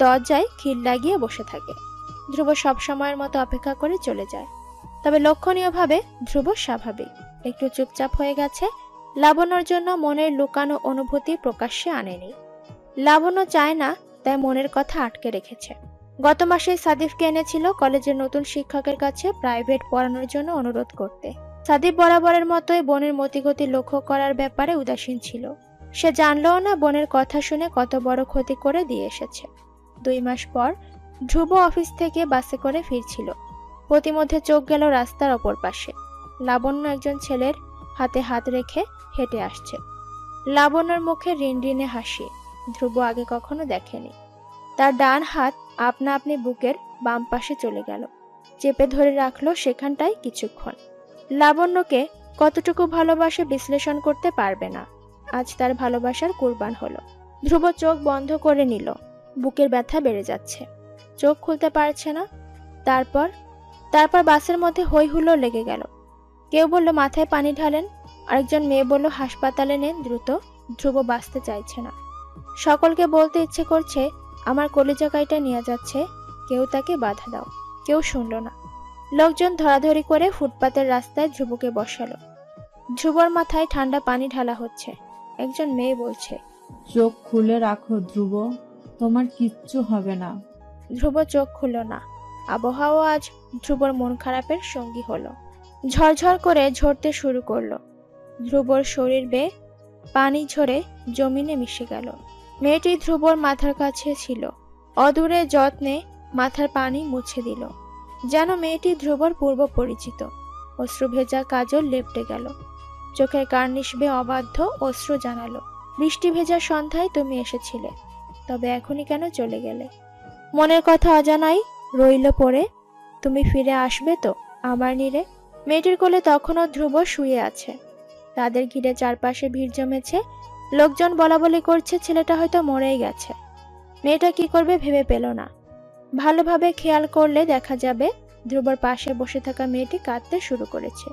দরজায় খিল লাগিয়ে বসে থাকে। ধ্রুব সবসময়ের মতো অপেক্ষা করে চলে যায়। তবে লক্ষণীয়ভাবে ধ্রুব স্বাভাবিক, একটু চুপচাপ হয়ে গেছে। লাবণ্যর জন্য মনের লুকানো অনুভূতি প্রকাশ্যে আনেনি। লাবণ্য চায় না, তাই মনের কথা আটকে রেখেছে। গত মাসে সাদিফকে এনেছিল কলেজের নতুন শিক্ষকের কাছে প্রাইভেট পড়ানোর জন্য অনুরোধ করতে। সাদিফ বরাবরের মতোই বোনের মতিগতি লক্ষ্য করার ব্যাপারে উদাসীন ছিল। সে জানলও না বোনের কথা শুনে কত বড় ক্ষতি করে দিয়ে এসেছে। 2 মাস পর ধ্রুব অফিস থেকে বাসে করে ফিরছিল। প্রতিমধ্যে চোখ গেল রাস্তার অপর পাশে। লাবণ্য একজন ছেলের হাতে হাত রেখে হেঁটে আসছে। লাবণ্যর মুখে রিনরিনে হাসি। ধ্রুব আগে কখনো দেখেনি। তার ডান হাত আপনা আপনি বুকের বাম পাশে চলে গেল, চেপে ধরে রাখলো সেখানটায় কিছুক্ষণ। লাবণ্যকে কতটুকু ভালোবাসে বিশ্লেষণ করতে পারবে না। আজ তার ভালোবাসার কুরবান হলো। ধ্রুব চোখ বন্ধ করে নিল। বুকের ব্যথা বেড়ে যাচ্ছে, চোখ খুলতে পারছে না। তারপর বাসের মধ্যে হই হুল্লোড় লেগে গেল। কেউ বলল মাথায় পানি ঢালেন, আরেকজন মেয়ে বলল হাসপাতালে নেন দ্রুত, ধ্রুব বাঁচতে চাইছে না। সকলকে বলতে ইচ্ছে করছে আমার কলিজা কাইটা নিয়ে যাচ্ছে, কেউ তাকে বাধা দাও। কেউ শুনল না। লোকজন ধরাধরি করে ফুটপাতের রাস্তায় ধ্রুবকে বসালো। ধ্রুবর মাথায় ঠান্ডা পানি ঢালা হচ্ছে। একজন মেয়ে বলছে, চোখ খুলে রাখো ধ্রুব, তোমার কিচ্ছু হবে না। ধ্রুব চোখ খুলল না। আবহাওয়া আজ ধ্রুবর মন খারাপের সঙ্গী হলো। ঝরঝর করে ঝরতে শুরু করলো। ধ্রুবর শরীর বেয়ে পানি ঝরে জমিনে মিশে গেল। মেয়েটি ধ্রুবর মাথার কাছে ছিল। অদূরে যত্নে মাথার পানি মুছে দিল। যেন মেয়েটি ধ্রুবর পূর্ব পরিচিত। অশ্রু ভেজা কাজল লেপটে গেল। চোখের কার্নিশ বেয়ে অবাধ্য অশ্রু জানালো, বৃষ্টি ভেজা সন্ধ্যায় তুমি এসেছিলে, তবে এখনই কেন চলে গেলে? মনের কথা অজানাই রইল পড়ে, তুমি ফিরে আসবে তো আমার নীড়ে? মেয়েটির কোলে তখনও ধ্রুব শুয়ে আছে। তাদের ঘিরে চারপাশে ভিড় জমেছে। লোকজন বলাবলি করছে ছেলেটা হয়তো মরেই গেছে। মেয়েটা কি করবে ভেবে পেল না। ভালোভাবে খেয়াল করলে দেখা যাবে ধ্রুবর পাশে বসে থাকা মেয়েটি কাঁদতে শুরু করেছে।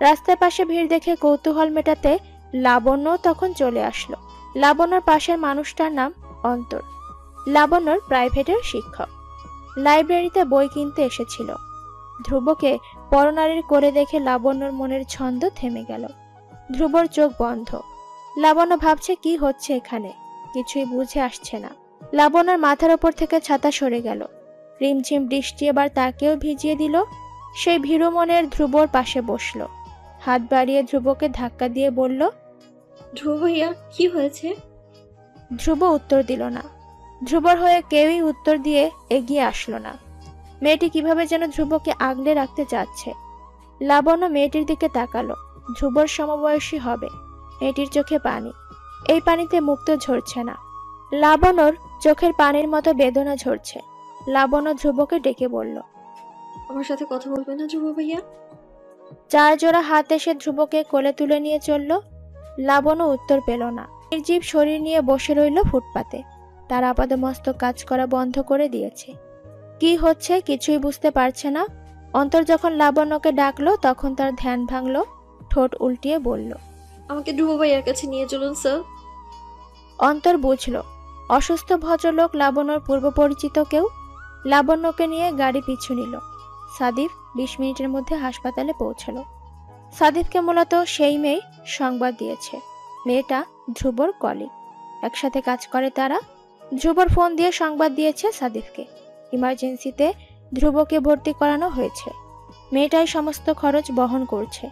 রাস্তার পাশে ভিড় দেখে কৌতূহল মেটাতে লাবণ্য তখন চলে আসলো। লাবণ্যর পাশের মানুষটার নাম অন্তর। লাবণ্যর প্রাইভেটের শিক্ষক। লাইব্রেরিতে বই কিনতে এসেছিল। ধ্রুবকে পরনারীর করে দেখে লাবণ্যর মনের ছন্দ থেমে গেল। ধ্রুবর চোখ বন্ধ। লাবণ্য ভাবছে কি হচ্ছে এখানে, কিছুই বুঝে আসছে না। লাবণ্যর মাথার ওপর থেকে ছাতা সরে গেল। রিমঝিম বৃষ্টি এবার তাকেও ভিজিয়ে দিল। সেই ভীরু মনের ধ্রুবর পাশে বসল। হাত বাড়িয়ে ধ্রুবকে ধাক্কা দিয়ে বলল, ধ্রুব ভাইয়া কি হয়েছে? ধ্রুব উত্তর দিল না। ধ্রুবর হয়ে কেউই উত্তর দিয়ে এগিয়ে আসলো না। মেয়েটি কিভাবে যেন ধ্রুবকে আগলে রাখতে চাচ্ছে। লাবণ্য মেয়েটির দিকে তাকালো। ধ্রুবর সমবয়সী হবে। মেয়েটির চোখে পানি। এই পানিতে মুক্ত ঝরছে না। লাবণ্যর চোখের পানির মতো বেদনা ঝরছে। লাবণ্য ধ্রুবকে ডেকে বলল, আমার সাথে কথা বলবে না ধ্রুব ভাইয়া? 4 জোড়া হাত এসে ধ্রুবকে কোলে তুলে নিয়ে চলল। লাবণ্য উত্তর পেল না। নির্জীব শরীর নিয়ে বসে রইল ফুটপাতে। তার আপাদমস্তক কাজ করা বন্ধ করে দিয়েছে। কি হচ্ছে কিছুই বুঝতে পারছে না। অন্তর যখন লাবণ্যকে ডাকলো তখন তার ধ্যান ভাঙলো। ঠোঁট উল্টিয়ে বলল, আমাকে ধ্রুব ভাইয়ার কাছে নিয়ে চলুন স্যার। অন্তর বুঝল অসুস্থ ভদ্রলোক লাবণ্যর পূর্ব পরিচিত কেউ। লাবণ্যকে নিয়ে গাড়ি পিছু নিল। সাদিফ 20 মিনিটের মধ্যে হাসপাতালে পৌঁছালো। সাদিফকে মূলত সেই মেয়ে সংবাদ দিয়েছে। মেয়েটা ধ্রুবর কলিগ, একসাথে কাজ করে তারা। ধ্রুবর ফোন দিয়ে সংবাদ দিয়েছে সাদিফকে। ইমার্জেন্সিতে ধ্রুবকে ভর্তি করানো হয়েছে। মেয়েটাই সমস্ত খরচ বহন করছে।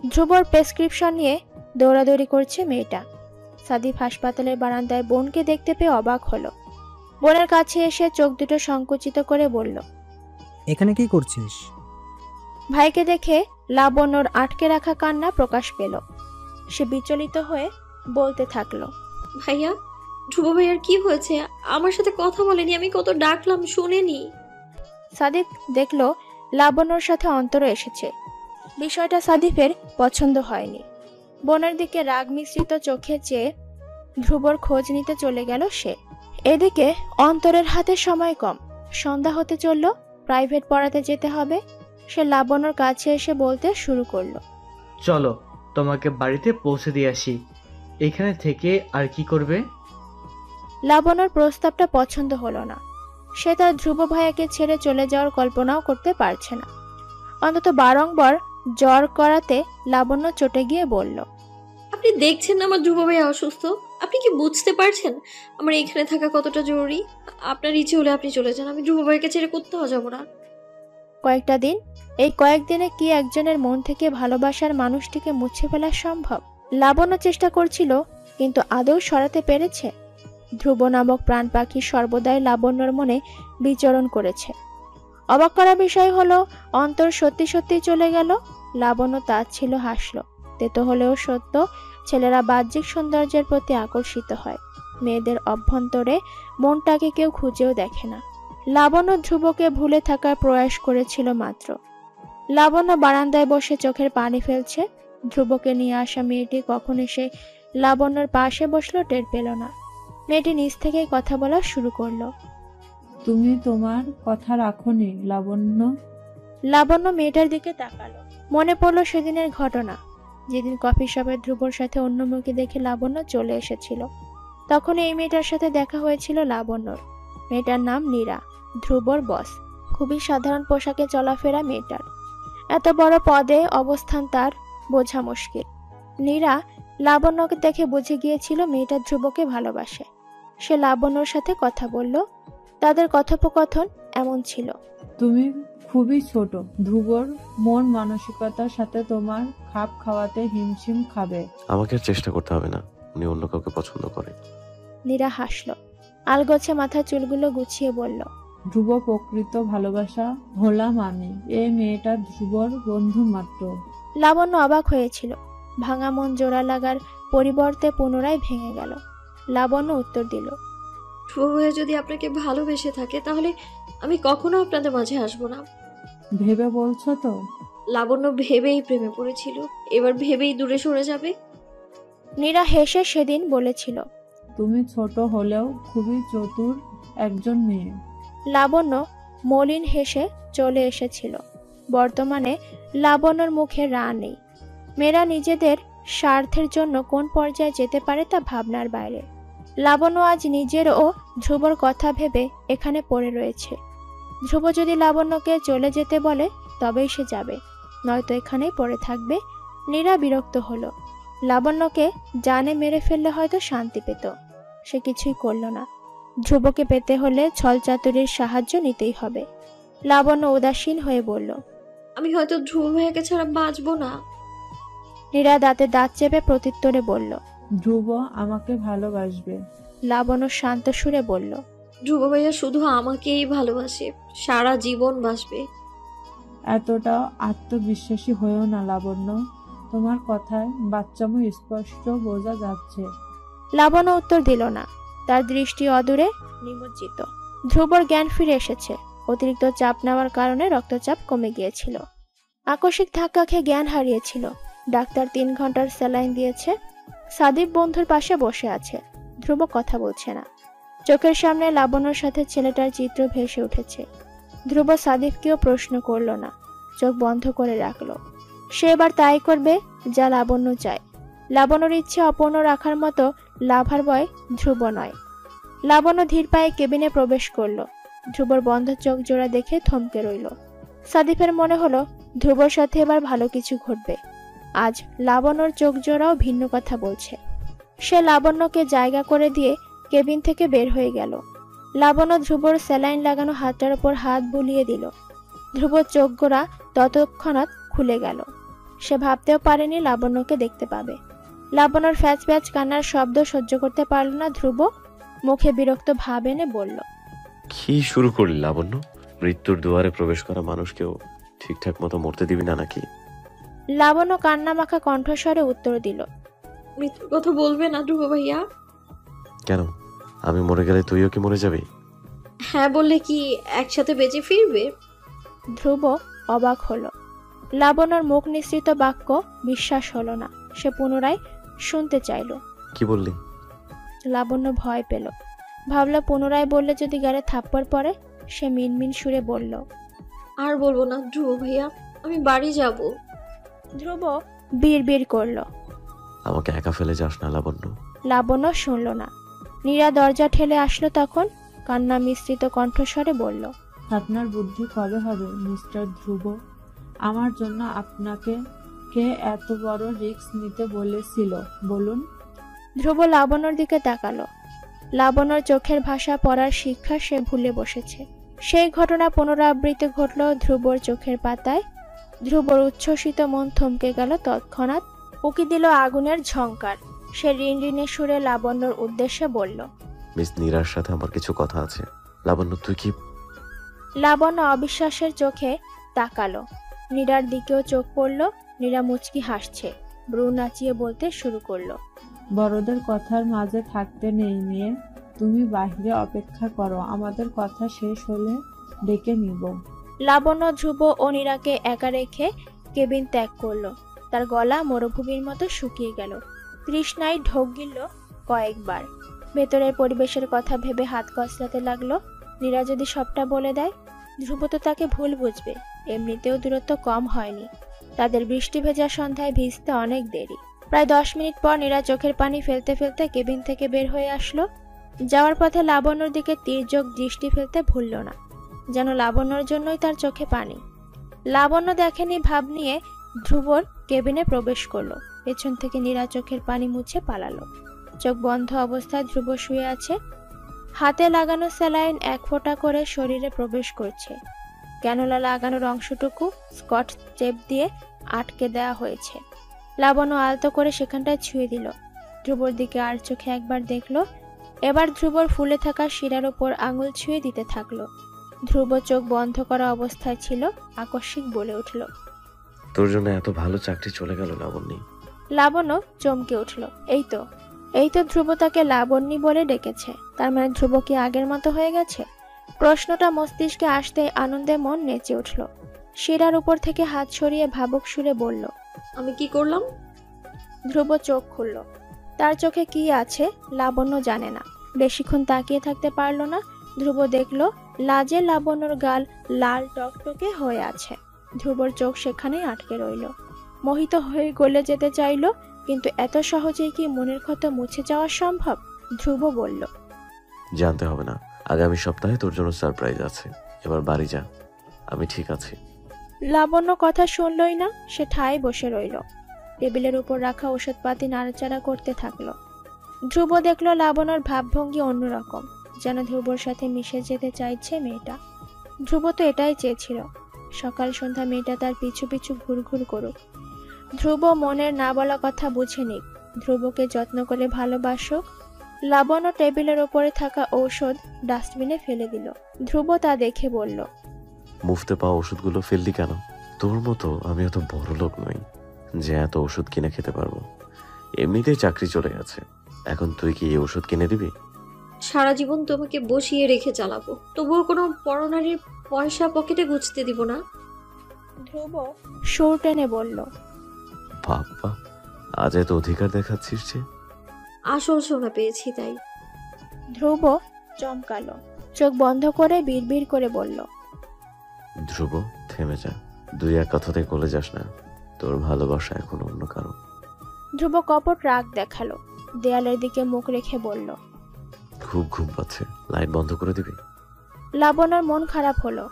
ধ্রুবর প্রেসক্রিপশন নিয়ে দৌড়াদৌড়ি করছে মেয়েটা। সাদিফ হাসপাতালের বারান্দায় বোনকে দেখতে পেয়ে অবাক হলো। বোনের কাছে এসে চোখ দুটো সংকুচিত করে বলল, এখানে কি করছিস? ভাইকে দেখে লাবণ্যর আটকে রাখা কান্না প্রকাশ পেল। সে বিচলিত হয়ে বলতে থাকলো, ভাইয়া, ধ্রুব ভাইয়ার কি হয়েছে? আমার সাথে কথা বলেনি, আমি কত ডাকলাম শুনেনি। সাদিফ দেখলো লাবণ্যর সাথে অন্তর এসেছে। বিষয়টা সাদিফের পছন্দ হয়নি। বোনের দিকে রাগ মিশ্রিত চোখে চেয়ে ধ্রুবর খোঁজ নিতে চলে গেল সে। এদিকে অন্তরের হাতে সময় কম, সন্ধ্যা হতে চলল, প্রাইভেট পড়াতে যেতে হবে। সে লাবণ্যর কাছে এসে বলতে শুরু করলো, চলো তোমাকে বাড়িতে পৌঁছে দিয়ে আসি। এখানে থেকে আর কি করবে? লাবণ্যর প্রস্তাবটা পছন্দ হলো না। সে তার ধ্রুব ভাইয়াকে ছেড়ে চলে যাওয়ার কল্পনাও করতে পারছে না। অন্তত বারংবার জ্বর করাতে লাবণ্য চটে গিয়ে বলল, আপনি দেখছেন না আমার ধ্রুব ভাইয়া অসুস্থ? আপনি কি বুঝতে পারছেন আমার এখানে থাকা কতটা জরুরি? আপনার ইচ্ছে হলে আপনি চলে যান, আমি ধ্রুব ভাইয়াকে ছেড়ে কোথাও যাব না। কয়েকটা দিন, এই কয়েকদিনে কি একজনের মন থেকে ভালোবাসার মানুষটিকে মুছে ফেলা সম্ভব? লাবণ্য চেষ্টা করছিল, কিন্তু আদৌ সরাতে পেরেছে? ধ্রুব নামক প্রাণ পাখি সর্বদাই লাবণ্যর মনে বিচরণ করেছে। অবাক করা বিষয় হলো, অন্তর সত্যি সত্যি চলে গেল। লাবণ্য তাচ্ছিল্য হাসল। তেতো হলেও সত্য, ছেলেরা বাহ্যিক সৌন্দর্যের প্রতি আকর্ষিত হয়, মেয়েদের অভ্যন্তরে মনটাকে কেউ খুঁজেও দেখে না। লাবণ্য ধ্রুবকে ভুলে থাকার প্রয়াস করেছিল মাত্র। লাবণ্য বারান্দায় বসে চোখের পানি ফেলছে। ধ্রুবকে নিয়ে আসা মেয়েটি কখন এসে লাবণ্যর পাশে বসলো টের পেল না। মেয়েটি নিজ থেকেই কথা বলা শুরু করলো। তুমি তোমার কথা রাখোনি লাবণ্য। লাবণ্য মেয়েটার দিকে তাকালো। মনে পড়লো সেদিনের ঘটনা, যেদিন কফি শপে ধ্রুবর সাথে অন্য মুখে দেখে লাবণ্য চলে এসেছিল। তখন এই মেয়েটার সাথে দেখা হয়েছিল লাবণ্যর। মেয়েটার নাম নীরা, ধ্রুবর বস। খুবই সাধারণ পোশাকে চলাফেরা মেয়েটার। এত বড় পদে অবস্থান তার বোঝা মুশকিল। নীরা লাবণ্যকে দেখে বুঝে গিয়েছিল মেয়েটা ধ্রুবকে ভালোবাসে। সে লাবণ্যর সাথে কথা বলল। তাদের কথোপকথন এমন ছিল, তুমি খুবই ছোট, ধ্রুবর মন মানসিকতার সাথে তোমার খাপ খাওয়াতে হিমশিম খাবে। আমাকে আর চেষ্টা করতে হবে না, উনি অন্য কাউকে পছন্দ করে। নীরা হাসলো, আলগোছে মাথার চুলগুলো গুছিয়ে বলল, ধ্রুব প্রকৃত ভালোবাসা হলাম আমি, এই মেয়েটা ধ্রুবর বন্ধু মাত্র। লাবণ্য অবাক হয়েছিল। ভাঙা মন জোড়া লাগার পরিবর্তে পুনরায় ভেঙে গেল। লাবণ্য উত্তর দিল, ধ্রুব ভাইয়া যদি আপনাকে ভালোবেসে থাকে তাহলে আমি কখনো আপনাদের মাঝে আসবো না। ভেবে বলছো তো? লাবণ্য ভেবেই প্রেমে পড়েছিল, এবার ভেবেই দূরে সরে যাবে। নীরা হেসে সেদিন বলেছিল, তুমি ছোট হলেও খুবই চতুর একজন মেয়ে। লাবণ্য মলিন হেসে চলে এসেছিল। বর্তমানে লাবণ্যর মুখে রা নেই। মেয়েরা নিজেদের স্বার্থের জন্য কোন পর্যায়ে যেতে পারে তা ভাবনার বাইরে। লাবণ্য আজ নিজের ও ধ্রুবর কথা ভেবে এখানে পড়ে রয়েছে। ধ্রুব যদি লাবণ্যকে চলে যেতে বলে তবেই সে যাবে, নয়তো এখানেই পড়ে থাকবে। নীরা বিরক্ত হলো। লাবণ্যকে জানে মেরে ফেললে হয়তো শান্তি পেত, সে কিছুই করল না। ধ্রুবকে পেতে হলে ছলচাতুরির সাহায্য নিতেই হবে। লাবণ্য উদাসীন হয়ে বলল, আমি হয়তো ধ্রুব ভাইয়াকে ছাড়া বাঁচবো না। নীরা দাঁতে দাঁত চেপে প্রত্যুত্তরে বলল, ধ্রুব আমাকে ভালোবাসবে। লাবণ্য শান্ত সুরে বলল, ধ্রুব ভাইয়া শুধু আমাকেই ভালোবাসে, সারা জীবন বাসবে। এতটা আত্মবিশ্বাসী হয়েও না লাবণ্য, তোমার কথায় বাচ্চামো স্পষ্ট বোঝা যাচ্ছে। লাবণ্য উত্তর দিল না। তার দৃষ্টি অদূরে নিমজ্জিত। ধ্রুবর জ্ঞান ফিরে এসেছে। অতিরিক্ত চাপ নেওয়ার কারণে রক্তচাপ কমে গিয়েছিল। আকস্মিক ধাক্কা খেয়ে জ্ঞান হারিয়েছিল। ডাক্তার 3 ঘন্টার স্যালাইন দিয়েছে। সাদিপ বন্ধুর পাশে বসে আছে। ধ্রুব কথা বলছে না। চোখের সামনে লাবণ্যর সাথে ছেলেটার চিত্র ভেসে উঠেছে। ধ্রুব সাদিপকেও প্রশ্ন করল না, চোখ বন্ধ করে রাখলো। সে এবার তাই করবে যা লাবণ্য চায়। লাবণ্যর ইচ্ছে অপূর্ণ রাখার মতো লাভার বয় ধ্রুব নয়। লাবণ্য ধীর পায়ে কেবিনে প্রবেশ করলো। ধ্রুবর বন্ধ চোখ জোড়া দেখে থমকে রইল। সাদিফের মনে হলো ধ্রুবর সাথে এবার ভালো কিছু ঘটবে। আজ লাবণ্যর চোখ জোড়াও ভিন্ন কথা বলছে। সে লাবণ্যকে জায়গা করে দিয়ে কেবিন থেকে বের হয়ে গেল। লাবণ্য ধ্রুবর স্যালাইন লাগানো হাতটার উপর হাত বুলিয়ে দিল। ধ্রুবর চোখ গোড়া তৎক্ষণাৎ খুলে গেল। সে ভাবতেও পারেনি লাবণ্যকে দেখতে পাবে। লাবণ্যর ফ্যাচ ফ্যাচ কান্নার শব্দ সহ্য করতে পারল না ধ্রুব। মুখে বিরক্ত ভাব এনে বলল, কি শুরু করলি লাবণ্য? মৃত্যুর দুয়ারে প্রবেশ করা মানুষকেও ঠিকঠাক মতো মরতে দিবি না নাকি? লাবণ্য কান্নামাখা কণ্ঠস্বরে উত্তর দিল, মৃত্যুর কথা বলবে না ধ্রুব ভাইয়া? কেন, আমি মরে গেলে তুইও কি মরে যাবি? হ্যাঁ বললে কি একসাথে বেঁচে ফিরবে? ধ্রুব অবাক হলো। লাবণ্যর মুখ নিঃসৃত বাক্য বিশ্বাস হলো না। সে পুনরায় শুনতে চাইল। কি বললি? লাবণ্য ভয় পেল। ভাবল পুনরায় বললে যদি গালে থাপ্পড় পড়ে। সে মিনমিন সুরে বলল, আর বলবো না ধ্রুব ভাইয়া, আমি বাড়ি যাব। ধ্রুব বিড়বিড় করল। আমাকে একা ফেলে যাস না লাবণ্য। লাবণ্য শুনল না। নীরা দরজা ঠেলে আসলো তখন। কান্না মিশ্রিত কণ্ঠস্বরে বলল, আপনার বুদ্ধি কবে হবে মিস্টার ধ্রুব? আমার জন্য আপনাকে কে এত বড় রিস্ক নিতে বলেছিল বলুন? ধ্রুব লাবণ্যর দিকে তাকালো। লাবণ্যর চোখের ভাষা পড়ার শিক্ষা সে ভুলে বসেছে। সেই ঘটনা পুনরাবৃত্তি ঘটল ধ্রুবর চোখের পাতায়। ধ্রুবর উচ্ছ্বসিত মন থমকে গেল তৎক্ষণাৎ। উকি দিল আগুনের ঝংকার। সে রিনরিনে সুরে লাবণ্যর উদ্দেশ্যে বলল, মিস নীরার সাথে আমার কিছু কথা আছে। লাবণ্য তুই কি? লাবণ্য অবিশ্বাসের চোখে তাকালো। নীরার দিকেও চোখ পড়ল। নীরা মুচকি হাসছে। ব্রু নাচিয়ে বলতে শুরু করলো, বড়দের কথার মাঝে থাকতে নেই মেয়ে, তুমি বাহিরে অপেক্ষা করো, আমাদের কথা শেষ হলে ডেকে নিব। লাবণ্য ধ্রুব ও নীরাকে একা রেখে কেবিন ত্যাগ করলো। তার গলা মরুভূমির মতো শুকিয়ে গেল। তৃষ্ণায় ঢোক গিলল কয়েকবার। ভেতরের পরিবেশের কথা ভেবে হাত কসলাতে লাগলো। নীরা যদি সবটা বলে দেয়, ধ্রুব তো তাকে ভুল বুঝবে। এমনিতেও দূরত্ব কম হয়নি। তাদের বৃষ্টি ভেজা সন্ধ্যায় ভিজতে অনেক দেরি। প্রায় 10 মিনিট পর নীরা চোখের পানি ফেলতে ফেলতে কেবিন থেকে বের হয়ে আসলো। যাওয়ার পথে লাবণ্যর দিকে তীর্যক দৃষ্টি ফেলতে ভুলল না, যেন লাবণ্যর জন্যই তার চোখে পানি। লাবণ্য দেখেনি ভাব নিয়ে ধ্রুবর কেবিনে প্রবেশ করলো। পেছন থেকে নীরা চোখের পানি মুছে পালালো। চোখ বন্ধ অবস্থায় ধ্রুব শুয়ে আছে। হাতে লাগানো স্যালাইন এক ফোঁটা করে শরীরে প্রবেশ করছে। ক্যানোলা লাগানোর অংশটুকু স্কচ টেপ দিয়ে আটকে দেওয়া হয়েছে। লাবণ্য আলতো করে সেখানটায় ছুঁয়ে দিল। ধ্রুবর দিকে আর চোখে একবার দেখলো। এবার ধ্রুবর ফুলে থাকা শিরার উপর আঙুল ছুঁয়ে দিতে থাকলো। ধ্রুব চোখ বন্ধ করা অবস্থায় ছিল। আকস্মিক বলে উঠল, তোর জন্য এত ভালো চাকরি চলে গেল লাবণ্য। লাবণ্য চমকে উঠল। এই তো ধ্রুব তাকে লাবণ্যী বলে ডেকেছে। তার মানে ধ্রুব কি আগের মতো হয়ে গেছে? প্রশ্নটা মস্তিষ্কে আসতে আনন্দে মন নেচে উঠল। শিরার উপর থেকে হাত সরিয়ে ভাবুক সুরে বলল, আমি কি করলাম? ধ্রুব চোখ খুলল। তার চোখে কি আছে লাবণ্য জানে না। বেশিক্ষণ তাকিয়ে থাকতে পারল না। ধ্রুব দেখল লাজে লাবণ্যর গাল লাল টকটকে হয়ে আছে। ধ্রুবর চোখ সেখানেই আটকে রইল। মোহিত হয়ে গলে যেতে চাইল, কিন্তু এত সহজেই কি মনের ক্ষত মুছে যাওয়া সম্ভব? ধ্রুব বলল, জানতে হবে না, আগামী সপ্তাহে তোর জন্য সারপ্রাইজ আছে। এবার বাড়ি যা, আমি ঠিক আছি। লাবণ্য কথা শুনলই না। সে ঠায় বসে রইল। টেবিলের উপর রাখা ওষুধপাতি নাড়াচাড়া করতে থাকলো। ধ্রুব দেখল লাবণ্যর ভাবভঙ্গি অন্যরকম, যেন ধ্রুবর সাথে মিশে যেতে চাইছে মেয়েটা। ধ্রুব তো এটাই চেয়েছিল, সকাল সন্ধ্যা মেয়েটা তার পিছু পিছু ঘুরঘুর করুক। ধ্রুব মনের না বলা কথা বুঝে নিক, ধ্রুবকে যত্ন করে ভালোবাসুক। লাবণ্য টেবিলের ওপরে থাকা ঔষধ ডাস্টবিনে ফেলে দিল। ধ্রুব তা দেখে বলল, মুফতে পাওয়া ওষুধগুলো ফেললি কেন? তোর মতো আমি এত বড় লোক নই যে এত ওষুধ কিনে খেতে পারবো। এমনিতেই চাকরি চলে গেছে, এখন তুই কি এই ওষুধ কিনে দিবি? সারা জীবন তোমাকে বসিয়ে রেখে চালাবো, তবুও কোনো পরনারীর পয়সা পকেটে গুছতে দিব না। ধ্রুব সুর টেনে বলল, বাবা, আজ এত অধিকার দেখাচ্ছিস যে? আসল সোনা পেয়েছি তাই। ধ্রুব চমকালো। চোখ বন্ধ করে বিড়বিড় করে বলল, ধ্রুব থেমে যা, 2-1 কথাতে গলে যাস না। তোর ভালোবাসা এখন অন্য কারো। ধ্রুব কপট রাগ দেখালো। দেয়ালের দিকে মুখ রেখে বলল, খুব ঘুম পাচ্ছে, লাইট বন্ধ করে দিবি? লাবণ্যর মন খারাপ হলো।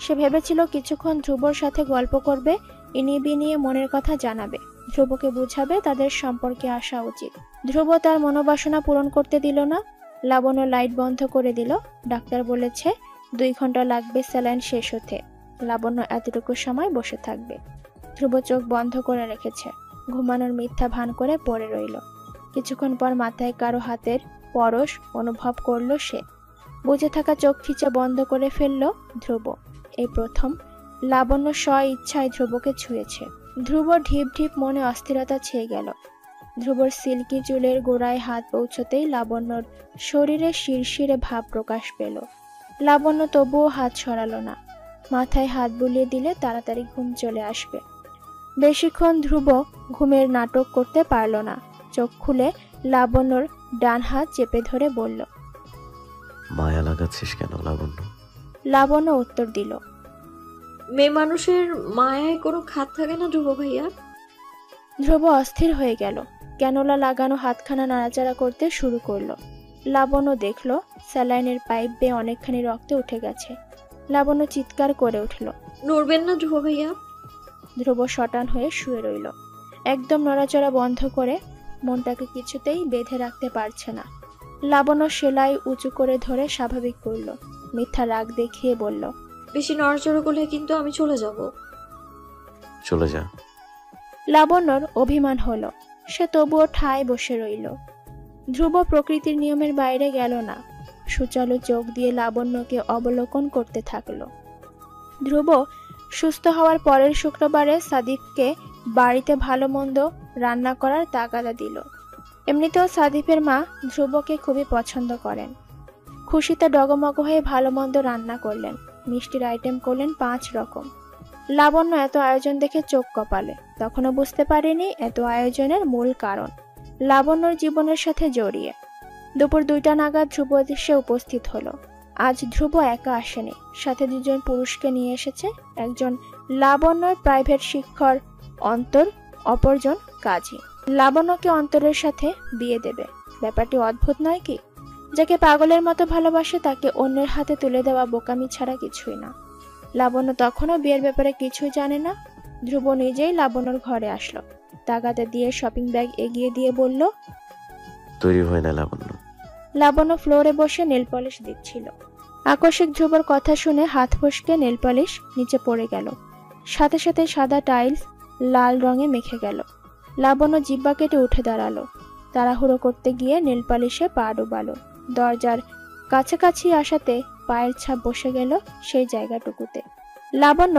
সে ভেবেছিল কিছুক্ষণ ধ্রুবর সাথে গল্প করবে, ইনিয়ে বিনিয়ে মনের কথা জানাবে, ধ্রুবকে বুঝাবে তাদের সম্পর্কে আসা উচিত। ধ্রুব তার মনোবাসনা পূরণ করতে দিল না। লাবণ্য লাইট বন্ধ করে দিল। ডাক্তার বলেছে 2 ঘন্টা লাগবে স্যালাইন শেষ হতে। লাবণ্য এতটুকু সময় বসে থাকবে। ধ্রুব চোখ বন্ধ করে রেখেছে, ঘুমানোর মিথ্যা ভান করে পড়ে রইল। কিছুক্ষণ পর মাথায় কারো হাতের পরশ অনুভব করল সে। বুজে থাকা চোখ খিচে বন্ধ করে ফেলল ধ্রুব। এই প্রথম লাবণ্য স্ব ইচ্ছায় ধ্রুবকে ছুঁয়েছে। ধ্রুব ঢিপ ঢিপ মনে অস্থিরতা ছেয়ে গেল। ধ্রুবর সিল্কি চুলের গোড়ায় হাত পৌঁছতেই লাবণ্যর শরীরে শিরশিরে ভাব প্রকাশ পেল। লাবণ্য তবুও হাত সরালো না। মাথায় হাত বুলিয়ে দিলে তাড়াতাড়ি ঘুম চলে আসবে। বেশিক্ষণ ধ্রুব ঘুমের নাটক করতে পারল না। চোখ খুলে লাবণ্যর ডান হাত চেপে ধরে বলল, মায়া লাগাচ্ছিস কেন লাবণ্য? লাবণ্য উত্তর দিল, মেয়ে মানুষের মায়ায় কোনো খাত থাকে না ধ্রুব ভাইয়া। ধ্রুব অস্থির হয়ে গেল। ক্যানোলা লাগানো হাতখানা নাড়াচাড়া করতে শুরু করলো। লাবণ্য দেখল স্যালাইনের পাইপ বেয়ে অনেকখানি রক্ত উঠে গেছে। লাবণ্য চিৎকার করে উঠল। নড়বেন না ধ্রুব ভাইয়া। ধ্রুব শটান হয়ে শুয়ে রইল, একদম নড়াচড়া বন্ধ করে। মনটাকে কিছুতেই বেঁধে রাখতে পারছে না। লাবণ্য সেলাই উঁচু করে ধরে স্বাভাবিক করল। মিথ্যা রাগ দেখিয়ে বলল, বেশি নড়াচড়া করলে কিন্তু আমি চলে যাব। চলে যা। লাবণ্যর অভিমান হলো। সে তবুও ঠায় বসে রইল। ধ্রুব প্রকৃতির নিয়মের বাইরে গেল না। সুচালু চোখ দিয়ে লাবণ্যকে অবলোকন করতে থাকল। ধ্রুব সুস্থ হওয়ার পরের শুক্রবারে সাদিফকে বাড়িতে ভালো মন্দ রান্না করার তাগাদা দিল। এমনিতেও সাদিফের মা ধ্রুবকে খুবই পছন্দ করেন। খুশিতে ডগমগ হয়ে ভালো মন্দ রান্না করলেন। মিষ্টির আইটেম করলেন 5 রকম। লাবণ্য এত আয়োজন দেখে চোখ কপালে। তখনও বুঝতে পারেনি এত আয়োজনের মূল কারণ লাবণ্যর জীবনের সাথে জড়িয়ে। দুপুর 2টা নাগাদ ধ্রুব এসে উপস্থিত হলো। আজ ধ্রুব একা আসেনি, সাথে 2জন পুরুষকে নিয়ে এসেছে। একজন লাবণ্যর প্রাইভেট শিক্ষক অন্তর, অপরজন কাজী। লাবণ্যকে অন্তরের সাথে বিয়ে দেবে। ব্যাপারটি অদ্ভুত নয় কি? যাকে পাগলের মতো ভালোবাসে তাকে অন্যের হাতে তুলে দেওয়া বোকামি ছাড়া কিছুই না। লাবণ্য তখনও বিয়ের ব্যাপারে কিছুই জানে না। ধ্রুব নিজেই লাবণ্যর ঘরে আসলো। তাগাদা দিয়ে শপিং ব্যাগ এগিয়ে দিয়ে বলল, তৈরি হয় না লাবণ্য? লাবণ্য ফ্লোরে বসে নেল পলিশ দিচ্ছিল। আকস্মিক ধ্রুবর কথা শুনে হাত ফসকে নেল পলিশ নিচে পড়ে গেল। সাথে সাথে সাদা টাইলস লাল রঙে মেখে গেল। লাবণ্য জিব্বা কেটে উঠে দাঁড়ালো। তাড়াহুড়ো করতে গিয়ে নেল পলিশে পা ডুবালো। দরজার কাছাকাছি আসাতে পায়ের ছাপ বসে গেল সেই জায়গাটুকুতে। লাবণ্য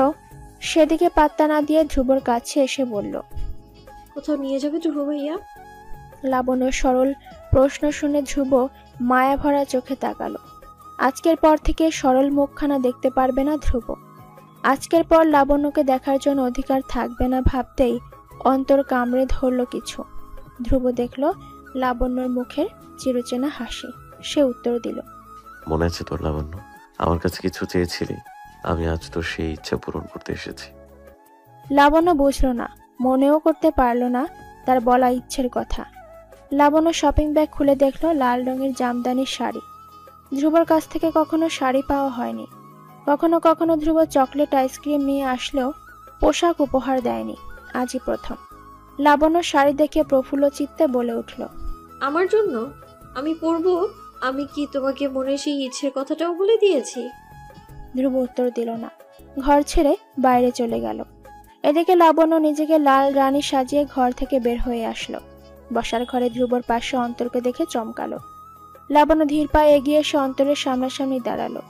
সেদিকে পাত্তা না দিয়ে ধ্রুবর কাছে এসে বলল, কোথাও নিয়ে যাবে ধ্রুব ভাইয়া? লাবণ্য সরল প্রশ্ন শুনে ধ্রুব মায়া ভরা চোখে তাকালো। আজকের পর থেকে সরল মুখখানা দেখতে পারবে না ধ্রুব। আজকের পর লাবণ্যকে দেখার জন্য অধিকার থাকবে না ভাবতেই অন্তর কামড়ে ধরল কিছু। ধ্রুব দেখল লাবণ্যর মুখের চিরচেনা হাসি। সে উত্তর দিল, মনে আছে তোর লাবণ্য? আমার কাছে কিছু চেয়েছিলি, আমি আজ তোর সেই ইচ্ছা পূরণ করতে এসেছি। লাবণ্য বুঝল না, মনেও করতে পারল না তার বলা ইচ্ছের কথা। লাবণ্য শপিং ব্যাগ খুলে দেখল লাল রঙের জামদানির শাড়ি। ধ্রুবর কাছ থেকে কখনো শাড়ি পাওয়া হয়নি। কখনো কখনো ধ্রুব চকলেট আইসক্রিম নিয়ে আসলেও পোশাক উপহার দেয়নি, আজই প্রথম। লাবণ্য শাড়ি দেখে প্রফুল্ল চিত্তে বলে উঠল, আমার জন্য? আমি পরবো? আমি কি তোমাকে মনে সেই ইচ্ছের কথাটাও বলে দিয়েছি? ধ্রুব উত্তর দিল না। ঘর ছেড়ে বাইরে চলে গেল। এদিকে লাবণ্য নিজেকে লাল রানী সাজিয়ে ঘর থেকে বের হয়ে আসলো। বসার ঘরে ধ্রুবর পাশে অন্তরকে দেখে চমকালো। লাবণ্য ধীর পায়ে এগিয়ে এসে অন্তরের সামনাসামনি দাঁড়ালো।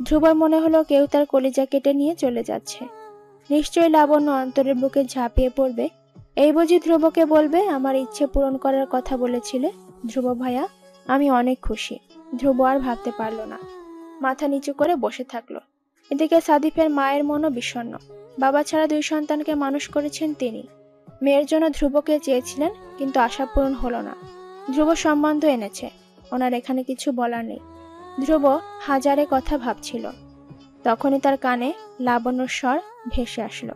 ধ্রুবর মনে হলো কেউ তার কলিজা কেটে নিয়ে চলে যাচ্ছে। নিশ্চয়ই লাবণ্য অন্তরের বুকে ঝাঁপিয়ে পড়বে। এই বুঝি ধ্রুবকে বলবে, আমার ইচ্ছে পূরণ করার কথা বলেছিলে ধ্রুব ভাইয়া, আমি অনেক খুশি। ধ্রুব আর ভাবতে পারল না, মাথা নিচু করে বসে থাকলো। এদিকে সাদিফের মায়ের মনও বিষণ্ণ। বাবা ছাড়া 2 সন্তানকে মানুষ করেছেন তিনি। মেয়ের জন্য ধ্রুবকে চেয়েছিলেন, কিন্তু আশা পূরণ হলো না। ধ্রুব সম্বন্ধ এনেছে, ওনার এখানে কিছু বলার নেই। ধ্রুব হাজারে কথা ভাবছিল। তখনই তার কানে লাবণ্যর স্বর ভেসে আসলো,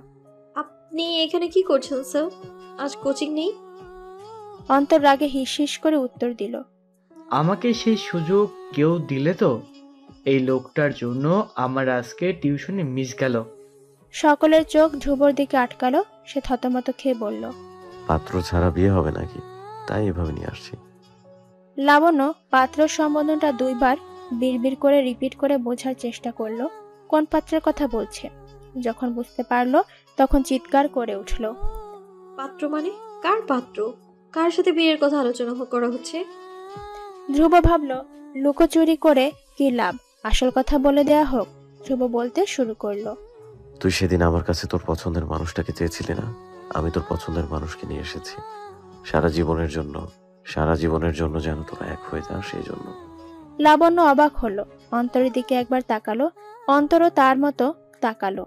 আপনি এখানে কি করছেন স্যার? আজ কোচিং নেই? অন্তর রাগে হিস হিস করে উত্তর দিল, আমাকে সেই সুযোগ কেউ দিলে তো? এই লোকটার জন্য আমার আজকে টিউশনে মিস গেল। সকলের চোখ ধ্রুবর দিকে আটকালো। সে থতমত খেয়ে বলল, পাত্র ছাড়া বিয়ে হবে নাকি? তাই এভাবে নিয়ে আসছি। লাবণ্য পাত্র সম্বোধনটা দুইবার বিড়বিড় করে রিপিট করে বোঝার চেষ্টা করলো কোন পাত্রের কথা বলছে। যখন বুঝতে পারলো তখন চিৎকার করে উঠল। পাত্র মানে? কার পাত্র? কার সাথে বিয়ের কথা আলোচনা করা হচ্ছে? ধ্রুব ভাবল লুকোচুরি করে কি লাভ, আসল কথা বলে দেয়া হোক। ধ্রুব বলতে শুরু করলো। তুই সেদিন আমার কাছে তোর পছন্দের মানুষটাকে চেয়েছিলি না? আমি তোর পছন্দের মানুষকে নিয়ে এসেছি। সারা জীবনের জন্য যেন তোরা এক হয়ে যাস, সেই জন্য। লাবণ্য অবাক হলো, অন্তরের দিকে একবার তাকালো, অন্তরও তার মতো তাকালো।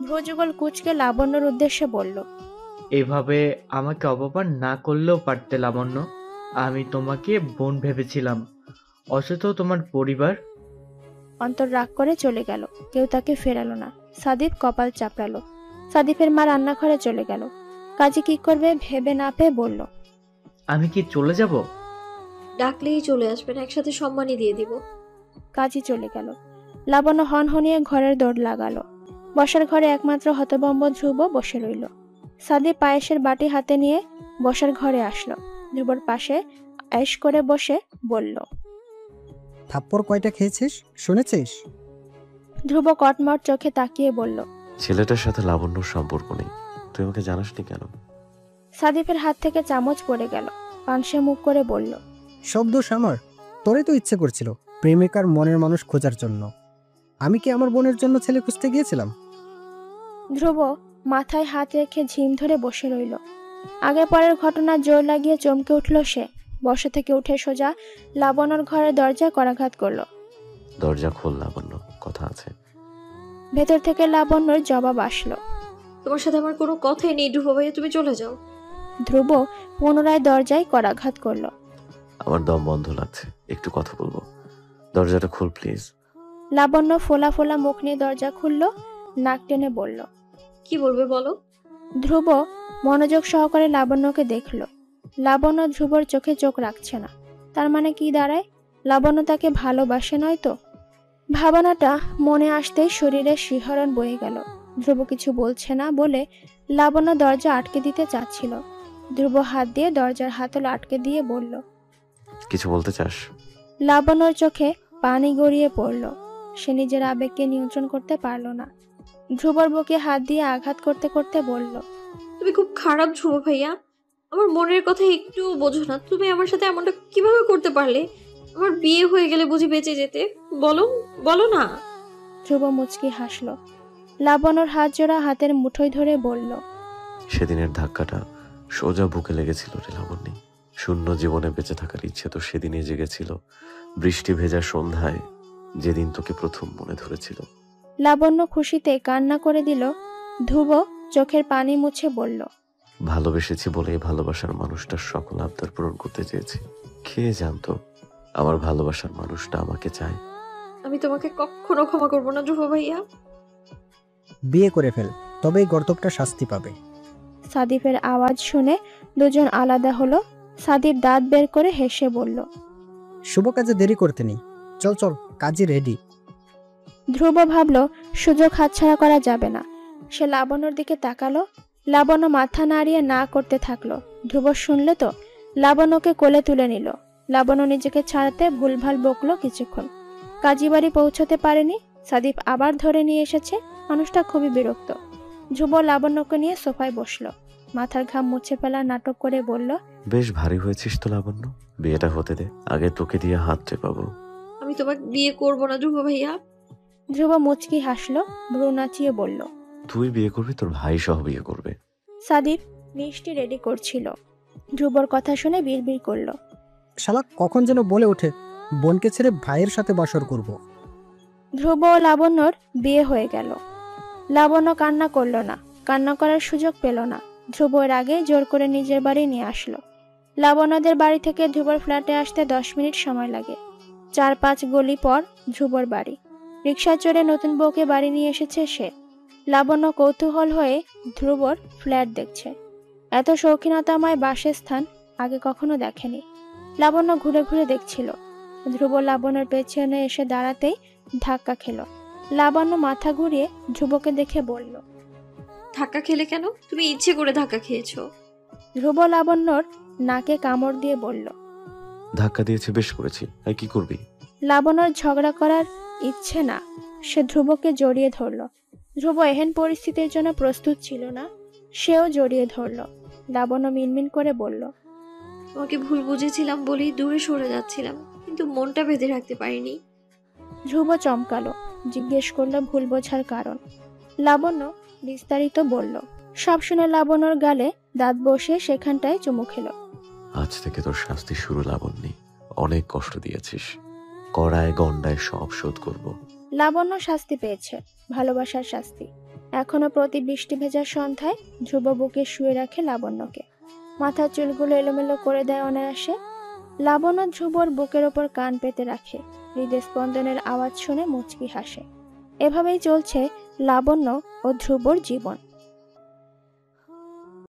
ভ্রুযুগল কুঁচকে লাবণ্যর উদ্দেশ্যে বলল, এভাবে আমাকে অপমান না করলেও পারতে লাবণ্য। আমি তোমাকে বোন ভেবেছিলাম, অথচ তোমার পরিবার। অন্তর রাগ করে চলে গেল। কেউ তাকে ফেরালো না। সাদিফ কপাল চাপড়ালো। সাদিফের মা রান্নাঘরে চলে গেল। কাজী কি করবে ভেবে না পেয়ে বলল, আমি কি চলে যাব? ডাকলেই চলে আসবেন, একসাথে সম্মানই দিয়ে দিব। কাজী চলে গেল। লাবণ্য হনহনিয়ে ঘরের দৌড় লাগালো। বসার ঘরে একমাত্র হতবম্ব ধ্রুব বসে রইল। সাদিফ পায়েসের বাটি হাতে নিয়ে বসার ঘরে আসলো। ধ্রুবর পাশে আয়েশ করে বসে বলল, থাপ্পড় কয়টা খেয়েছিস শুনেছিস? ধ্রুব কটমট চোখে তাকিয়ে বলল, ছেলেটার সাথে লাবণ্যর সম্পর্ক নেই। তুই আমাকে জানাসনি কেন? সাদিফের হাত থেকে চামচ পড়ে গেল। পানসে মুখ করে বলল, সব দোষ আমার। তোরে তো ইচ্ছে করছিল প্রেমিকার মনের মানুষ খোঁজার জন্য। আমি কি আমার বোনের জন্য ছেলে খুঁজতে গিয়েছিলাম? ধ্রুব মাথায় হাত রেখে ঝিম ধরে বসে রইল। আগে পরের ঘটনা জোর লাগিয়ে চমকে উঠল সে। বসা থেকে উঠে সোজা লাবণ্যর ঘরের দরজায় করাঘাত করলো। দরজা খোল লাবণ্য, কথা আছে। ভেতর থেকে লাবণ্যর জবাব আসলো, তোমার সাথে আমার কোনো কথাই নেই ধ্রুব ভাইয়া, তুমি চলে যাও। ধ্রুব পুনরায় দরজায় করাঘাত করলো। আমার দম বন্ধ লাগছে, একটু কথা বলবো। দরজাটা খোল প্লিজ। লাবণ্য ফোলা ফোলা মুখ নিয়ে দরজা খুলল, নাক টেনে বলল, কি বলবে বলো। ধ্রুব মনোযোগ সহকারে লাবণ্যকে দেখল। লাবণ্য ধ্রুবর চোখে চোখ রাখছে না। তার মানে কি দাঁড়ায়? লাবণ্য তাকে ভালোবাসে নয় তো? ভাবনাটা মনে আসতেই শরীরে শিহরণ বয়ে গেল। ধ্রুব কিছু বলছে না বলে লাবণ্য দরজা আটকে দিতে চাচ্ছিল। ধ্রুব হাত দিয়ে দরজার হাতল আটকে দিয়ে বলল, কিছু বলতে চাস? লাবণ্যর চোখে পানি গড়িয়ে পড়ল। সে নিজের আবেগকে নিয়ন্ত্রণ করতে পারল না। ধ্রুবর বুকে হাত দিয়ে আঘাত করতে করতে বলল, তুমি খুব খারাপ ধ্রুব ভাইয়া, আমার মনের কথা একটু বোঝো না। তুমি আমার সাথে এমনটা কিভাবে করতে পারলে? আমার বিয়ে হয়ে গেলে বুঝি বেঁচে যেতে? বলো বলো না। ধ্রুব মুচকি হাসল। লাবণ্যর হাত জোড়া হাতের মুঠোয় ধরে বলল, সেদিনের ধাক্কাটা সোজা বুকে লেগেছিল রে লাবণ্যি। শূন্য জীবনে বেঁচে থাকার ইচ্ছে তো সেদিনই জেগেছিল, বৃষ্টি ভেজা সন্ধ্যায়, যেদিন তোকে প্রথম মনে ধরেছিল। লাবণ্য খুশিতে কান্না করে দিল। ধ্রুব চোখের পানি মুছে বলল, ভালোবেসেছি বলেই ভালোবাসার মানুষটার সকল আবদার পূরণ করতে চেয়েছি। কে জানতো আমার ভালোবাসার মানুষটা আমাকে চায়। আমি তোমাকে কখনো ক্ষমা করবো না ধ্রুব ভাইয়া। বিয়ে করে ফেল, তবেই গর্দবটা শাস্তি পাবে। সাদিফের আওয়াজ শুনে দুজন আলাদা হলো। সাদিফ দাঁত বের করে হেসে বলল, শুভ কাজে দেরি করতে নেই, চল চল, কাজই রেডি। ধ্রুব ভাবল সুযোগ হাতছাড়া করা যাবে না। সে লাবণ্যর দিকে তাকালো। লাবণ্য মাথা নাড়িয়ে না করতে থাকলো। ধ্রুব শুনলে তো লাবণ্যকে কোলে তুলে নিল। লাবণ্য নিজেকে ছাড়াতে ভুলভাল বকলো কিছুক্ষণ। কাজী বাড়ি পৌঁছতে পারেনি। সাদিফ আবার ধরে নিয়ে এসেছে। মানুষটা খুবই বিরক্ত। ধ্রুব লাবণ্যকে নিয়ে সোফায় বসলো। মাথার ঘাম মুছে ফেলার নাটক করে বলল, বেশ ভারী হয়েছিস তো লাবণ্য, বিয়েটা হতে দে, আগে তোকে দিয়ে হাত টেপাবো। আমি তোমাকে বিয়ে করবো না ধ্রুব ভাইয়া। ধ্রুব মুচকি হাসলো, ভ্রু নাচিয়ে বলল, তুই বিয়ে করবি, তোর ভাই সহ বিয়ে করবে। সাদিফ মিষ্টি রেডি করছিল। ধ্রুবর কথা শুনে বিড়বিড় করলো, শালা কখন যেন বলে ওঠে বোনকে ছেড়ে ভাইয়ের সাথে বাসর করব। ধ্রুব ও লাবণ্যর বিয়ে হয়ে গেল। লাবণ্য কান্না করলো না, কান্না করার সুযোগ পেল না। ধ্রুব এর আগে জোর করে নিজের বাড়ি নিয়ে আসলো। লাবণ্যদের বাড়ি থেকে ধ্রুবর ফ্ল্যাটে আসতে 10 মিনিট সময় লাগে। 4-5 গলি পর ধ্রুবর বাড়ি। রিকশা চড়ে নতুন বউকে বাড়ি নিয়ে এসেছে সে। লাবণ্য কৌতূহল হয়ে ধ্রুবর ফ্ল্যাট দেখছে। এত শৌখিনতাময় বাসস্থান আগে কখনো দেখেনি। লাবণ্য ঘুরে ঘুরে দেখছিল। ধ্রুব লাবণ্যর পেছনে এসে দাঁড়াতেই ধাক্কা খেল। লাবণ্য মাথা ঘুরিয়ে ধ্রুবকে দেখে বলল, ধাক্কা খেলে কেন? তুমি ইচ্ছে করে ধাক্কা খেয়েছো। ধ্রুব লাবণ্যর নাকে কামড় দিয়ে বলল, ধাক্কা দিয়েছে, বেশ করেছি। আর কি করবি? লাবণ্যর ঝগড়া করার ইচ্ছে না, সে ধ্রুবকে জড়িয়ে ধরল। ধ্রুব এহেন পরিস্থিতির জন্য প্রস্তুত ছিল না, সেও জড়িয়ে ধরল। লাবণ্য মিনমিন করে বলল, তোমাকে ভুল বুঝেছিলাম বলেই দূরে সরে যাচ্ছিলাম, কিন্তু মনটা বেঁধে রাখতে পারিনি। ধ্রুব চমকালো, জিজ্ঞেস করলো ভুল বোঝার কারণ। লাবণ্য বিস্তারিত বলল। সব শুনে লাবণ্যর গালে দাঁত বসিয়ে সেখানটায় চুমু খেলো। আজ থেকে তোর শাস্তি শুরু, লাবণ্যি। অনেক কষ্ট দিয়েছিস, কড়ায় গন্ডায় সব শোধ করব। লাবণ্য শাস্তি পেয়েছে, ভালোবাসার শাস্তি। এখনো প্রতি বৃষ্টি ভেজা সন্ধ্যায় ধ্রুব বুকে শুয়ে রাখে লাবণ্যকে, মাথার চুলগুলো এলোমেলো করে দেয় অনায়াসে। লাবণ্য ধ্রুবর বুকের ওপর কান পেতে রাখে, হৃদয় স্পন্দনের আওয়াজ শুনে মুচকি হাসে। এভাবেই চলছে লাবণ্য ও ধ্রুবর জীবন।